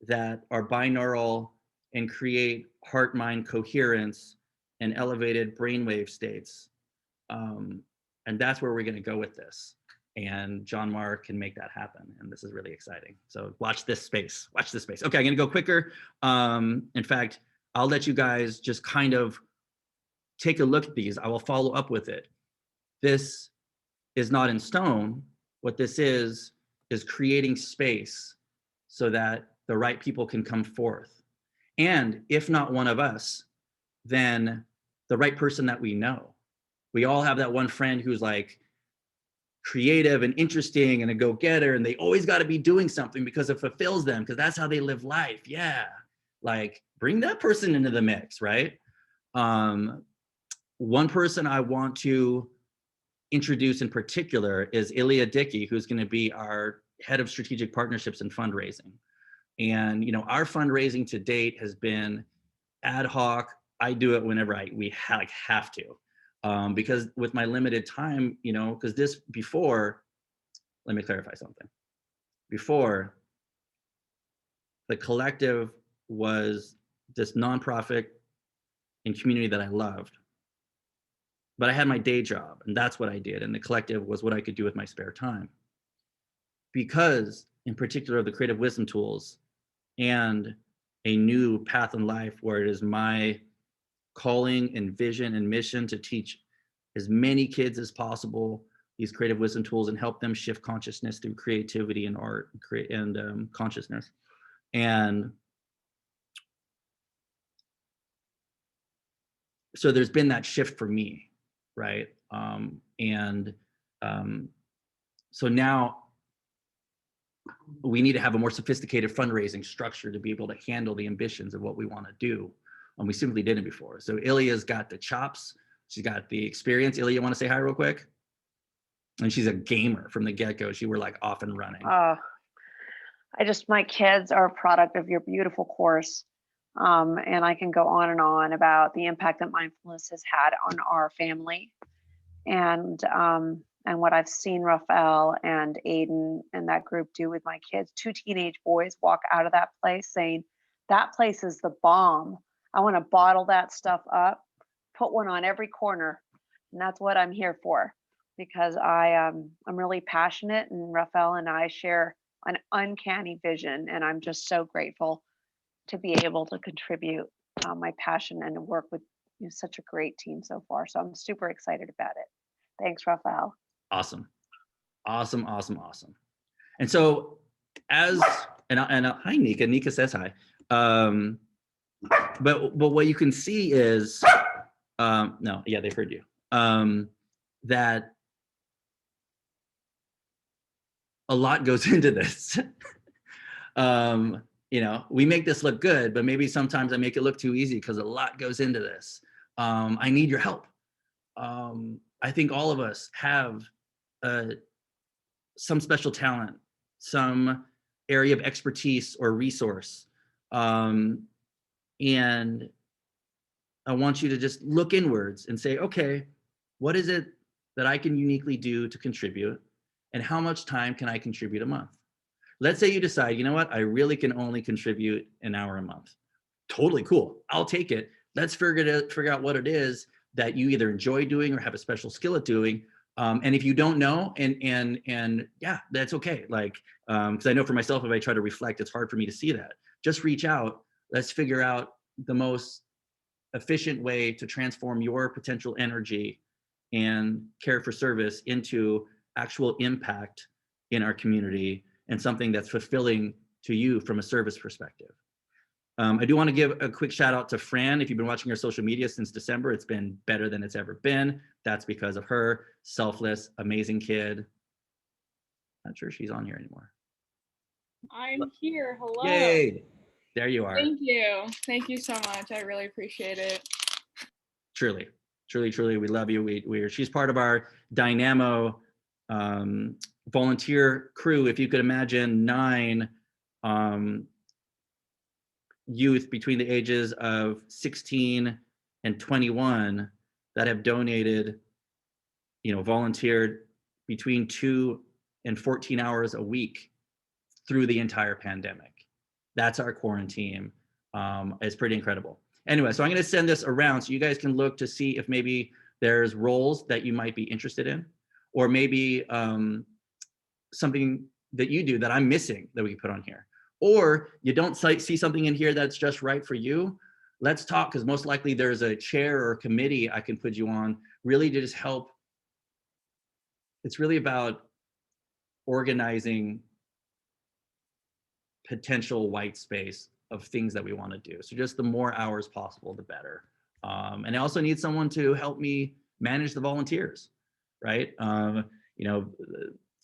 that are binaural and create heart-mind coherence and elevated brainwave states. And that's where we're going to go with this. And John Marr can make that happen. And this is really exciting. So watch this space. Watch this space. Okay, I'm going to go quicker. In fact, I'll let you guys just kind of take a look at these. I will follow up with it. This is not in stone. What this is creating space so that the right people can come forth. And if not one of us, then the right person that we know. We all have that one friend who's like creative and interesting and a go-getter, and they always got to be doing something because it fulfills them, because that's how they live life. Yeah, like bring that person into the mix, right? One person I want to introduce in particular is Ilya Dickey, who's going to be our head of strategic partnerships and fundraising. And our fundraising to date has been ad hoc. I do it whenever we have to, because with my limited time, because let me clarify something. Before, the collective was this nonprofit and community that I loved, but I had my day job, and that's what I did. And the collective was what I could do with my spare time. Because, in particular, the creative wisdom tools and a new path in life where it is my calling and vision and mission to teach as many kids as possible these creative wisdom tools and help them shift consciousness through creativity and art and consciousness. And so there's been that shift for me, right? So now we need to have a more sophisticated fundraising structure to be able to handle the ambitions of what we want to do. And we simply didn't before. So Ilya's got the chops. She's got the experience. Ilya, you want to say hi real quick? And she's a gamer from the get-go. She were like off and running. My kids are a product of your beautiful course. And I can go on and on about the impact that mindfulness has had on our family. And what I've seen Rafael and Aiden and that group do with my kids. 2 teenage boys walk out of that place saying, that place is the bomb. I want to bottle that stuff up, put one on every corner. And that's what I'm here for, because I'm really passionate, and Rafael and I share an uncanny vision. And I'm just so grateful to be able to contribute my passion and to work with such a great team so far. So I'm super excited about it. Thanks, Rafael. Awesome. And so hi, Nika. Nika says hi. But what you can see is, they've heard you. That a lot goes into this. We make this look good, but maybe sometimes I make it look too easy because a lot goes into this. I need your help. I think all of us have some special talent, some area of expertise or resource. And I want you to just look inwards and say, okay, what is it that I can uniquely do to contribute? And how much time can I contribute a month? Let's say you decide, you know what, I really can only contribute an hour a month. Totally cool. I'll take it. Let's figure out what it is that you either enjoy doing or have a special skill at doing. And if you don't know, and yeah, that's okay. Like, because I know for myself, if I try to reflect, it's hard for me to see that. Just reach out. Let's figure out the most efficient way to transform your potential energy and care for service into actual impact in our community and something that's fulfilling to you from a service perspective. I do want to give a quick shout out to Fran. If you've been watching our social media since December, it's been better than it's ever been. That's because of her. Selfless, amazing kid. Not sure she's on here anymore. I'm here. Hello. Yay. There you are. Thank you. Thank you so much. I really appreciate it. Truly, we love you. She's part of our Dynamo volunteer crew. If you could imagine 9 youth between the ages of 16 and 21 that have donated, volunteered between 2 and 14 hours a week through the entire pandemic. That's our quarantine. It's pretty incredible. Anyway, so I'm going to send this around so you guys can look to see if maybe there's roles that you might be interested in, or maybe something that you do that I'm missing that we can put on here. Or you don't see something in here that's just right for you. Let's talk, because most likely there's a chair or a committee I can put you on, really to just help. It's really about organizing potential white space of things that we want to do. So just the more hours possible, the better. And I also need someone to help me manage the volunteers, right?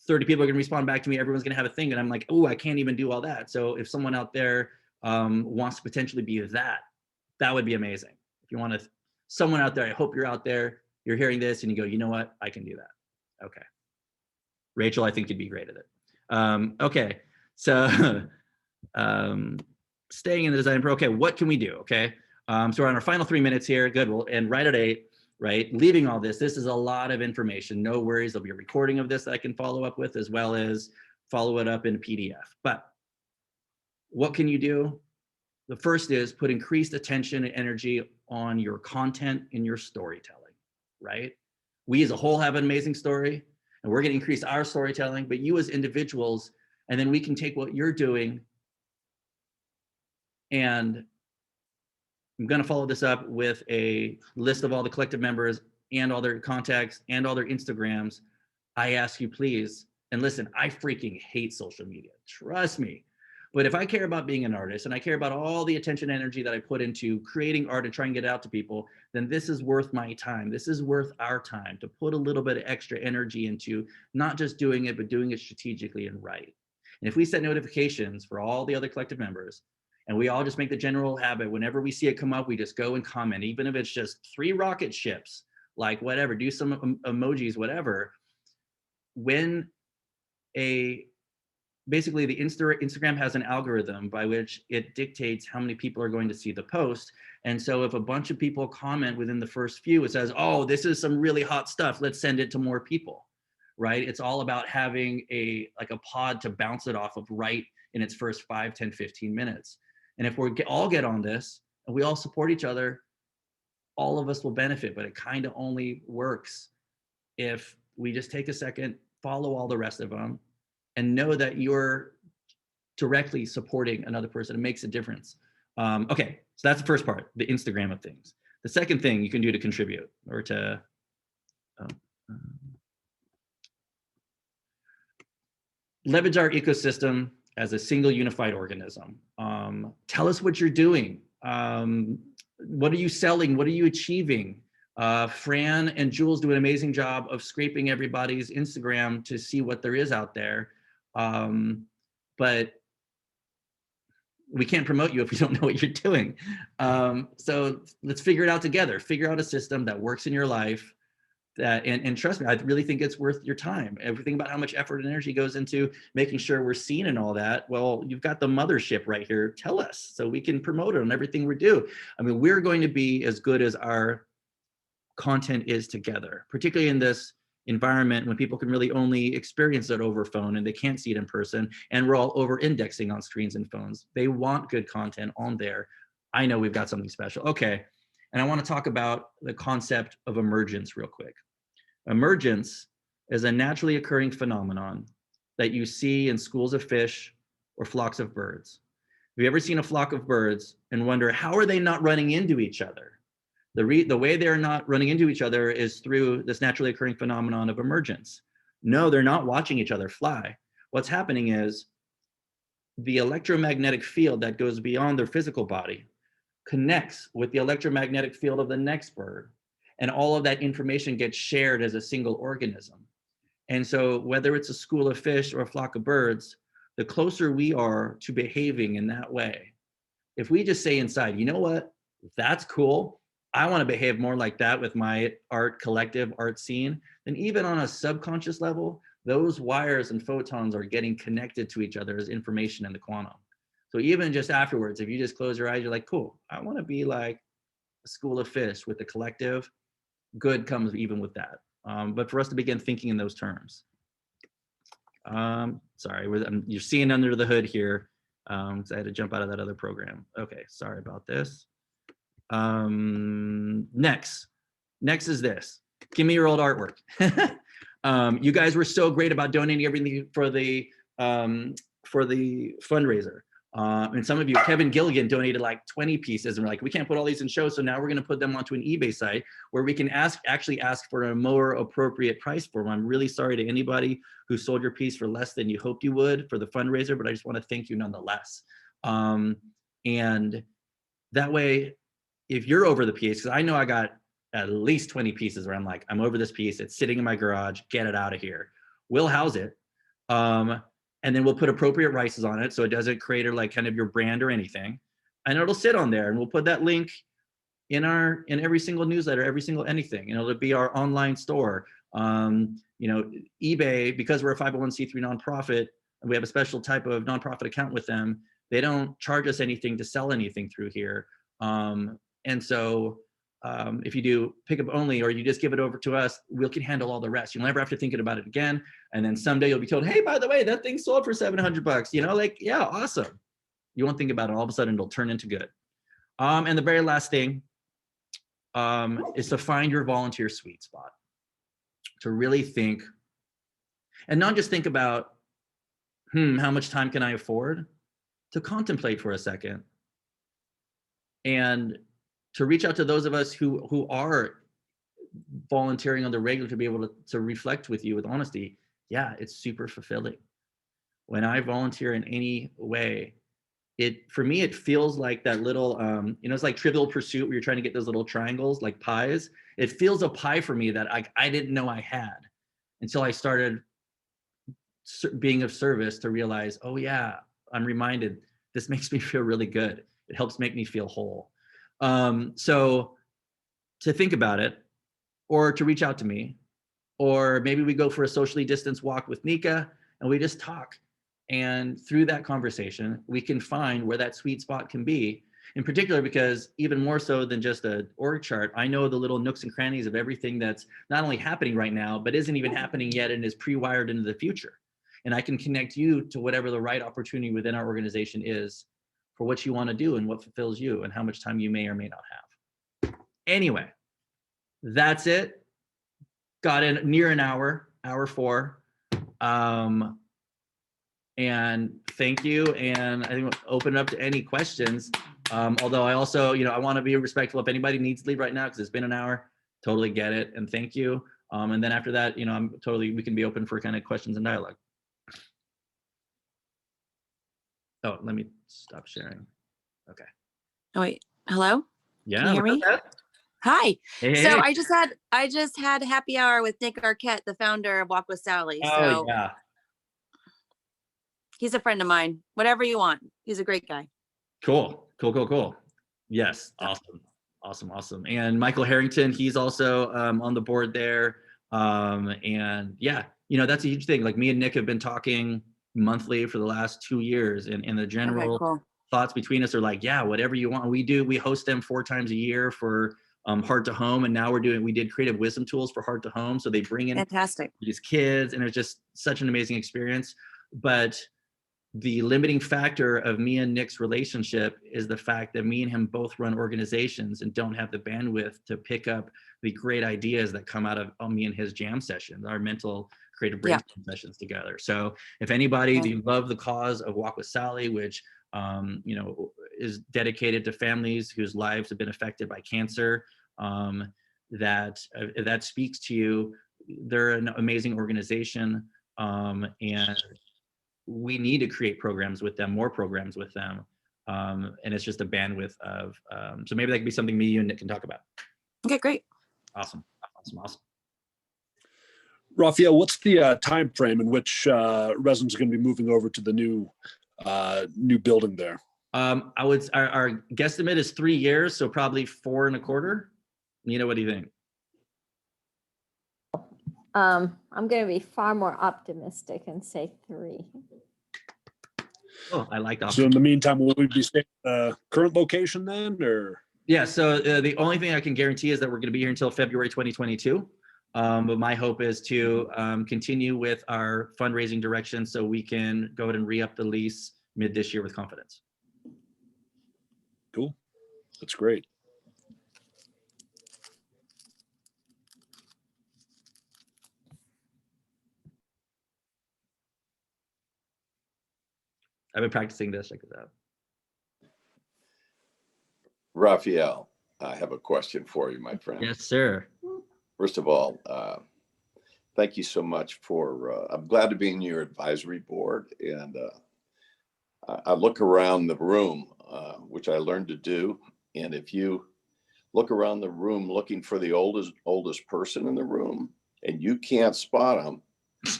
30 people are going to respond back to me. Everyone's going to have a thing. And I'm like, oh, I can't even do all that. So if someone out there wants to potentially be that would be amazing. If you want to, someone out there, I hope you're out there, you're hearing this and you go, you know what, I can do that. Okay. Rachel, I think you'd be great at it. Okay. So staying in the design pro, okay, what can we do? Okay. So we're on our final 3 minutes here. Good. We'll end right at 8. Right? Leaving all this is a lot of information. No worries. There'll be a recording of this that I can follow up with, as well as follow it up in a PDF. But what can you do? The first is put increased attention and energy on your content and your storytelling, right? We as a whole have an amazing story, and we're going to increase our storytelling, but you as individuals, and then we can take what you're doing, and I'm going to follow this up with a list of all the collective members and all their contacts and all their Instagrams. I ask you, please, and listen, I freaking hate social media. Trust me. But if I care about being an artist and I care about all the attention and energy that I put into creating art and trying to get it out to people, then this is worth my time. This is worth our time to put a little bit of extra energy into not just doing it, but doing it strategically and right. And if we set notifications for all the other collective members, and we all just make the general habit, whenever we see it come up, we just go and comment, even if it's just 3 rocket ships, like whatever, do some emojis, whatever. When basically the Instagram has an algorithm by which it dictates how many people are going to see the post. And so if a bunch of people comment within the first few, it says, oh, this is some really hot stuff, let's send it to more people, right? It's all about having a pod to bounce it off of right in its first 5, 10, 15 minutes. And if we all get on this and we all support each other, all of us will benefit, but it kind of only works if we just take a second, follow all the rest of them, and know that you're directly supporting another person. It makes a difference. Okay, so that's the first part, the Instagram of things. The second thing you can do to contribute or to leverage our ecosystem as a single unified organism. Tell us what you're doing. What are you selling? What are you achieving? Fran and Jules do an amazing job of scraping everybody's Instagram to see what there is out there. But we can't promote you if we don't know what you're doing. So let's figure it out together. Figure out a system that works in your life. And trust me, I really think it's worth your time. Everything about how much effort and energy goes into making sure we're seen and all that. Well, you've got the mothership right here. Tell us so we can promote it on everything we do. I mean, we're going to be as good as our content is together, particularly in this environment when people can really only experience it over phone and they can't see it in person. And we're all over indexing on screens and phones. They want good content on there. I know we've got something special. Okay. And I want to talk about the concept of emergence real quick. Emergence is a naturally occurring phenomenon that you see in schools of fish or flocks of birds. Have you ever seen a flock of birds and wonder, how are they not running into each other? The way they're not running into each other is through this naturally occurring phenomenon of emergence. No, they're not watching each other fly. What's happening is the electromagnetic field that goes beyond their physical body connects with the electromagnetic field of the next bird. And all of that information gets shared as a single organism. And so whether it's a school of fish or a flock of birds, the closer we are to behaving in that way, if we just say inside, you know what, that's cool, I want to behave more like that with my art collective, art scene, then even on a subconscious level, those wires and photons are getting connected to each other as information in the quantum. So even just afterwards, if you just close your eyes, you're like, cool, I want to be like a school of fish with the collective. Good comes even with that. But for us to begin thinking in those terms. Sorry, you're seeing under the hood here. So I had to jump out of that other program. Okay, sorry about this. Next is this. Give me your old artwork. You guys were so great about donating everything for the fundraiser. And some of you, Kevin Gilligan, donated like 20 pieces, and we're like, we can't put all these in shows, so now we're going to put them onto an eBay site where we can actually ask for a more appropriate price for them. I'm really sorry to anybody who sold your piece for less than you hoped you would for the fundraiser, but I just want to thank you nonetheless. And that way, if you're over the piece, because I know I got at least 20 pieces where I'm like, I'm over this piece, it's sitting in my garage, get it out of here. We'll house it. And then we'll put appropriate prices on it so it doesn't create like kind of your brand or anything. And it'll sit on there, and we'll put that link in every single newsletter, every single anything. And it'll be our online store. eBay, because we're a 501c3 nonprofit, and we have a special type of nonprofit account with them, they don't charge us anything to sell anything through here. And so if you do pickup only, or you just give it over to us, we can handle all the rest. You'll never have to think about it again. And then someday you'll be told, hey, by the way, that thing sold for $700. Like, yeah, awesome. You won't think about it. All of a sudden it'll turn into good. And the very last thing is to find your volunteer sweet spot. To really think, and not just think about, how much time can I afford? To contemplate for a second. And to reach out to those of us who are volunteering on the regular, to be able to reflect with you with honesty. Yeah, it's super fulfilling. When I volunteer in any way, for me, it feels like that little, it's like Trivial Pursuit where you're trying to get those little triangles, like pies. It feels a pie for me that I didn't know I had until I started being of service to realize, oh yeah, I'm reminded, this makes me feel really good. It helps make me feel whole. So to think about it, or to reach out to me, or maybe we go for a socially distanced walk with Nika and we just talk. And through that conversation, we can find where that sweet spot can be. In particular, because even more so than just an org chart, I know the little nooks and crannies of everything that's not only happening right now, but isn't even happening yet and is pre-wired into the future. And I can connect you to whatever the right opportunity within our organization is for what you want to do and what fulfills you and how much time you may or may not have. Anyway, that's it. Got in near an hour 4. And thank you. And I think we'll open it up to any questions. Although I also, I want to be respectful if anybody needs to leave right now because it's been an hour. Totally get it. And thank you. And then after that, we can be open for kind of questions and dialogue. Oh, let me stop sharing. Okay. Oh wait, hello? Yeah. Can you hear me? Hi. Hey. So I just had happy hour with Nick Arquette, the founder of Walk with Sally. Oh, so yeah. He's a friend of mine. Whatever you want. He's a great guy. Cool. Yes. Awesome. And Michael Harrington, he's also on the board there. And yeah, that's a huge thing. Like me and Nick have been talking monthly for the last 2 years, and the general thoughts between us are like, yeah, whatever you want. We host them 4 times a year for Heart to Home, and now we did creative wisdom tools for Heart to Home, so they bring in fantastic these kids, and it's just such an amazing experience. But the limiting factor of me and Nick's relationship is the fact that me and him both run organizations and don't have the bandwidth to pick up the great ideas that come out of me and his jam sessions, our mental creative brainstorm sessions together. So if anybody, you love the cause of Walk with Sally, which is dedicated to families whose lives have been affected by cancer, that speaks to you. They're an amazing organization, and we need to create programs with them, more programs with them. And it's just a bandwidth of, so maybe that could be something me, you, and Nick can talk about. Okay, great. Awesome. Rafael, what's the time frame in which residents are going to be moving over to the new building there? Our guesstimate is 3 years, so probably 4 1/4. Nina, what do you think? I'm going to be far more optimistic and say 3. Oh, I like that. So in the meantime, will we be staying at the current location then, or? Yeah, so the only thing I can guarantee is that we're going to be here until February 2022. But my hope is to continue with our fundraising direction so we can go ahead and re-up the lease mid this year with confidence. Cool. That's great. I've been practicing this. Check this out. Rafael, I have a question for you, my friend. Yes, sir. First of all, thank you so much for, I'm glad to be in your advisory board. And I look around the room, which I learned to do. And if you look around the room looking for the oldest person in the room and you can't spot them,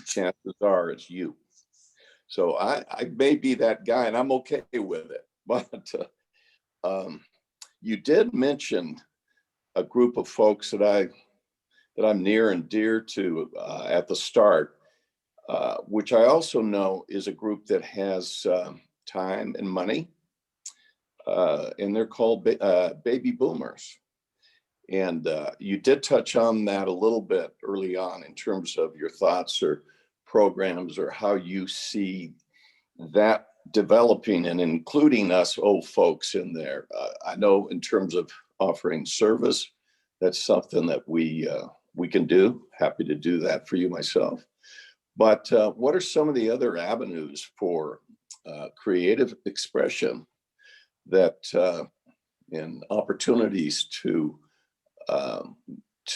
chances are it's you. So I may be that guy and I'm okay with it. But you did mention a group of folks that I'm near and dear to at the start, which I also know is a group that has time and money, and they're called baby boomers. And you did touch on that a little bit early on in terms of your thoughts or programs or how you see that developing and including us old folks in there. I know in terms of offering service, that's something that we can do. Happy to do that for you myself. But what are some of the other avenues for creative expression that and opportunities to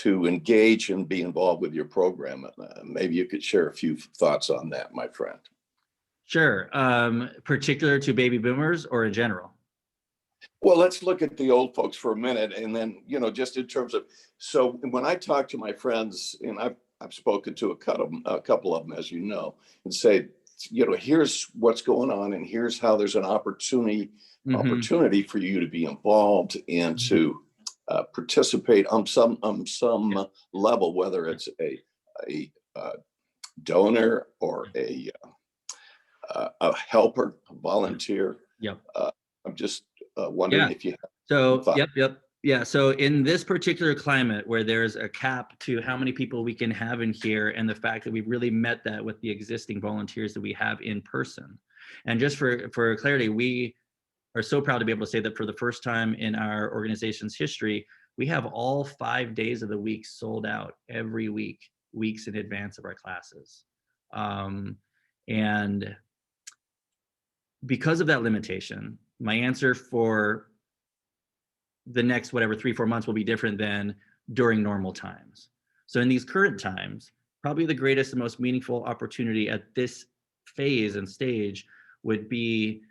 engage and be involved with your program? Maybe you could share a few thoughts on that, my friend. Sure. Particular to baby boomers or in general? Well, let's look at the old folks for a minute, and then, just in terms of, so when I talk to my friends, and I've spoken to a couple of them, as you know, and say, here's what's going on, and here's how there's an opportunity for you to be involved and to participate on some level, whether it's a donor or a helper, a volunteer. Yep. I'm just wondering if you have. So, yep. Yeah. So in this particular climate where there's a cap to how many people we can have in here, and the fact that we've really met that with the existing volunteers that we have in person. And just for clarity, we are so proud to be able to say that for the first time in our organization's history, we have all 5 days of the week sold out every week, weeks in advance of our classes. And because of that limitation, my answer for the next 3-4 months will be different than during normal times. So in these current times, probably the greatest and most meaningful opportunity at this phase and stage would be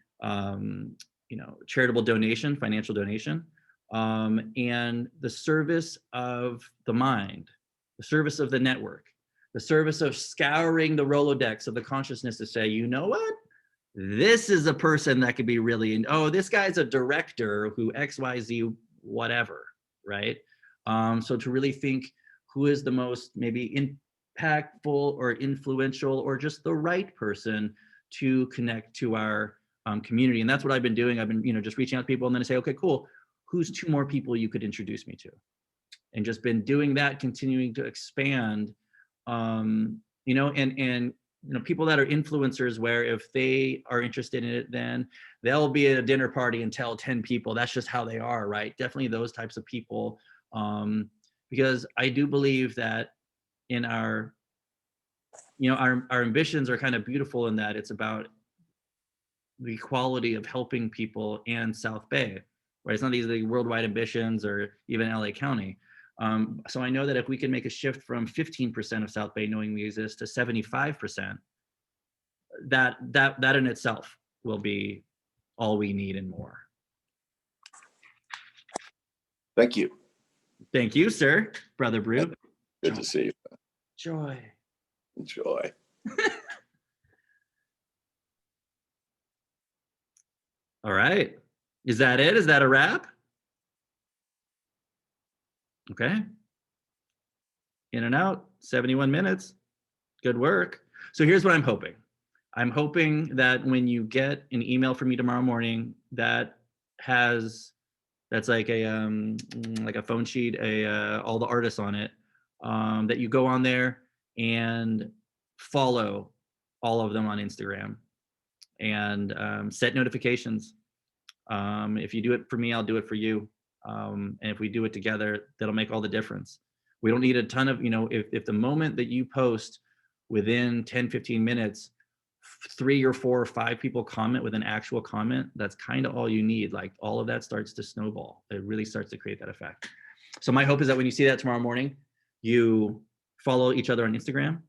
charitable donation, financial donation, and the service of the mind, the service of the network, the service of scouring the Rolodex of the consciousness to say, you know what? This is a person that could be really, this guy's a director who XYZ whatever, right? So to really think who is the most maybe impactful or influential or just the right person to connect to our community. And that's what I've been doing. I've been, just reaching out to people and then I say, okay, cool. Who's 2 more people you could introduce me to? And just been doing that, continuing to expand, and people that are influencers, where if they are interested in it, then they'll be at a dinner party and tell 10 people. That's just how they are, right? Definitely those types of people. Because I do believe that in our ambitions are kind of beautiful in that it's about the quality of helping people and South Bay, right? It's not these like worldwide ambitions or even LA County. So I know that if we can make a shift from 15% of South Bay knowing we exist to 75%, that in itself will be all we need and more. Thank you. Thank you, sir. Brother Brew. Good to see you. Joy. Enjoy. All right. Is that it? Is that a wrap? Okay. In and out, 71 minutes. Good work. So here's what I'm hoping. I'm hoping that when you get an email from me tomorrow morning that's like a phone sheet, all the artists on it, that you go on there and follow all of them on Instagram and set notifications. If you do it for me, I'll do it for you. And if we do it together, that'll make all the difference. We don't need a ton of, if the moment that you post within 10, 15 minutes, 3 or 4 or 5 people comment with an actual comment, that's kind of all you need. Like all of that starts to snowball. It really starts to create that effect. So my hope is that when you see that tomorrow morning, you follow each other on Instagram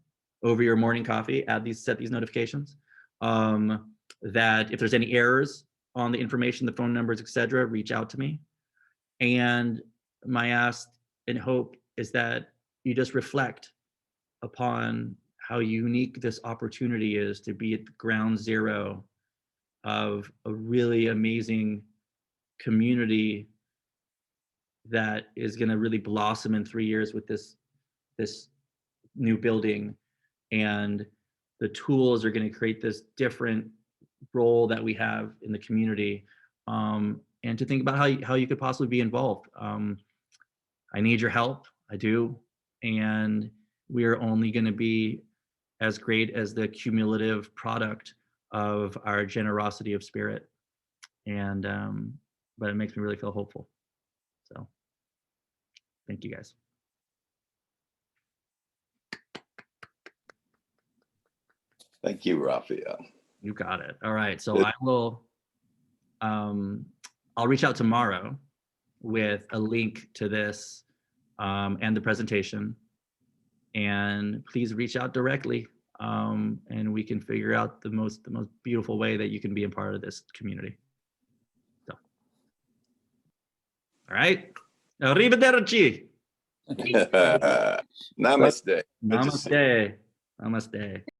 over your morning coffee, set these notifications. That if there's any errors on the information, the phone numbers, etc., reach out to me. And my ask and hope is that you just reflect upon how unique this opportunity is to be at the ground zero of a really amazing community that is going to really blossom in 3 years with this new building, and the tools are going to create this different role that we have in the community, and to think about how you could possibly be involved. I need your help. I do. And we are only going to be as great as the cumulative product of our generosity of spirit. And, but it makes me really feel hopeful. So thank you guys. Thank you, Rafael. You got it. All right. So I will, I'll reach out tomorrow with a link to this and the presentation. And please reach out directly, and we can figure out the most beautiful way that you can be a part of this community. So, all right. Arrivederci. Namaste. Namaste. Namaste.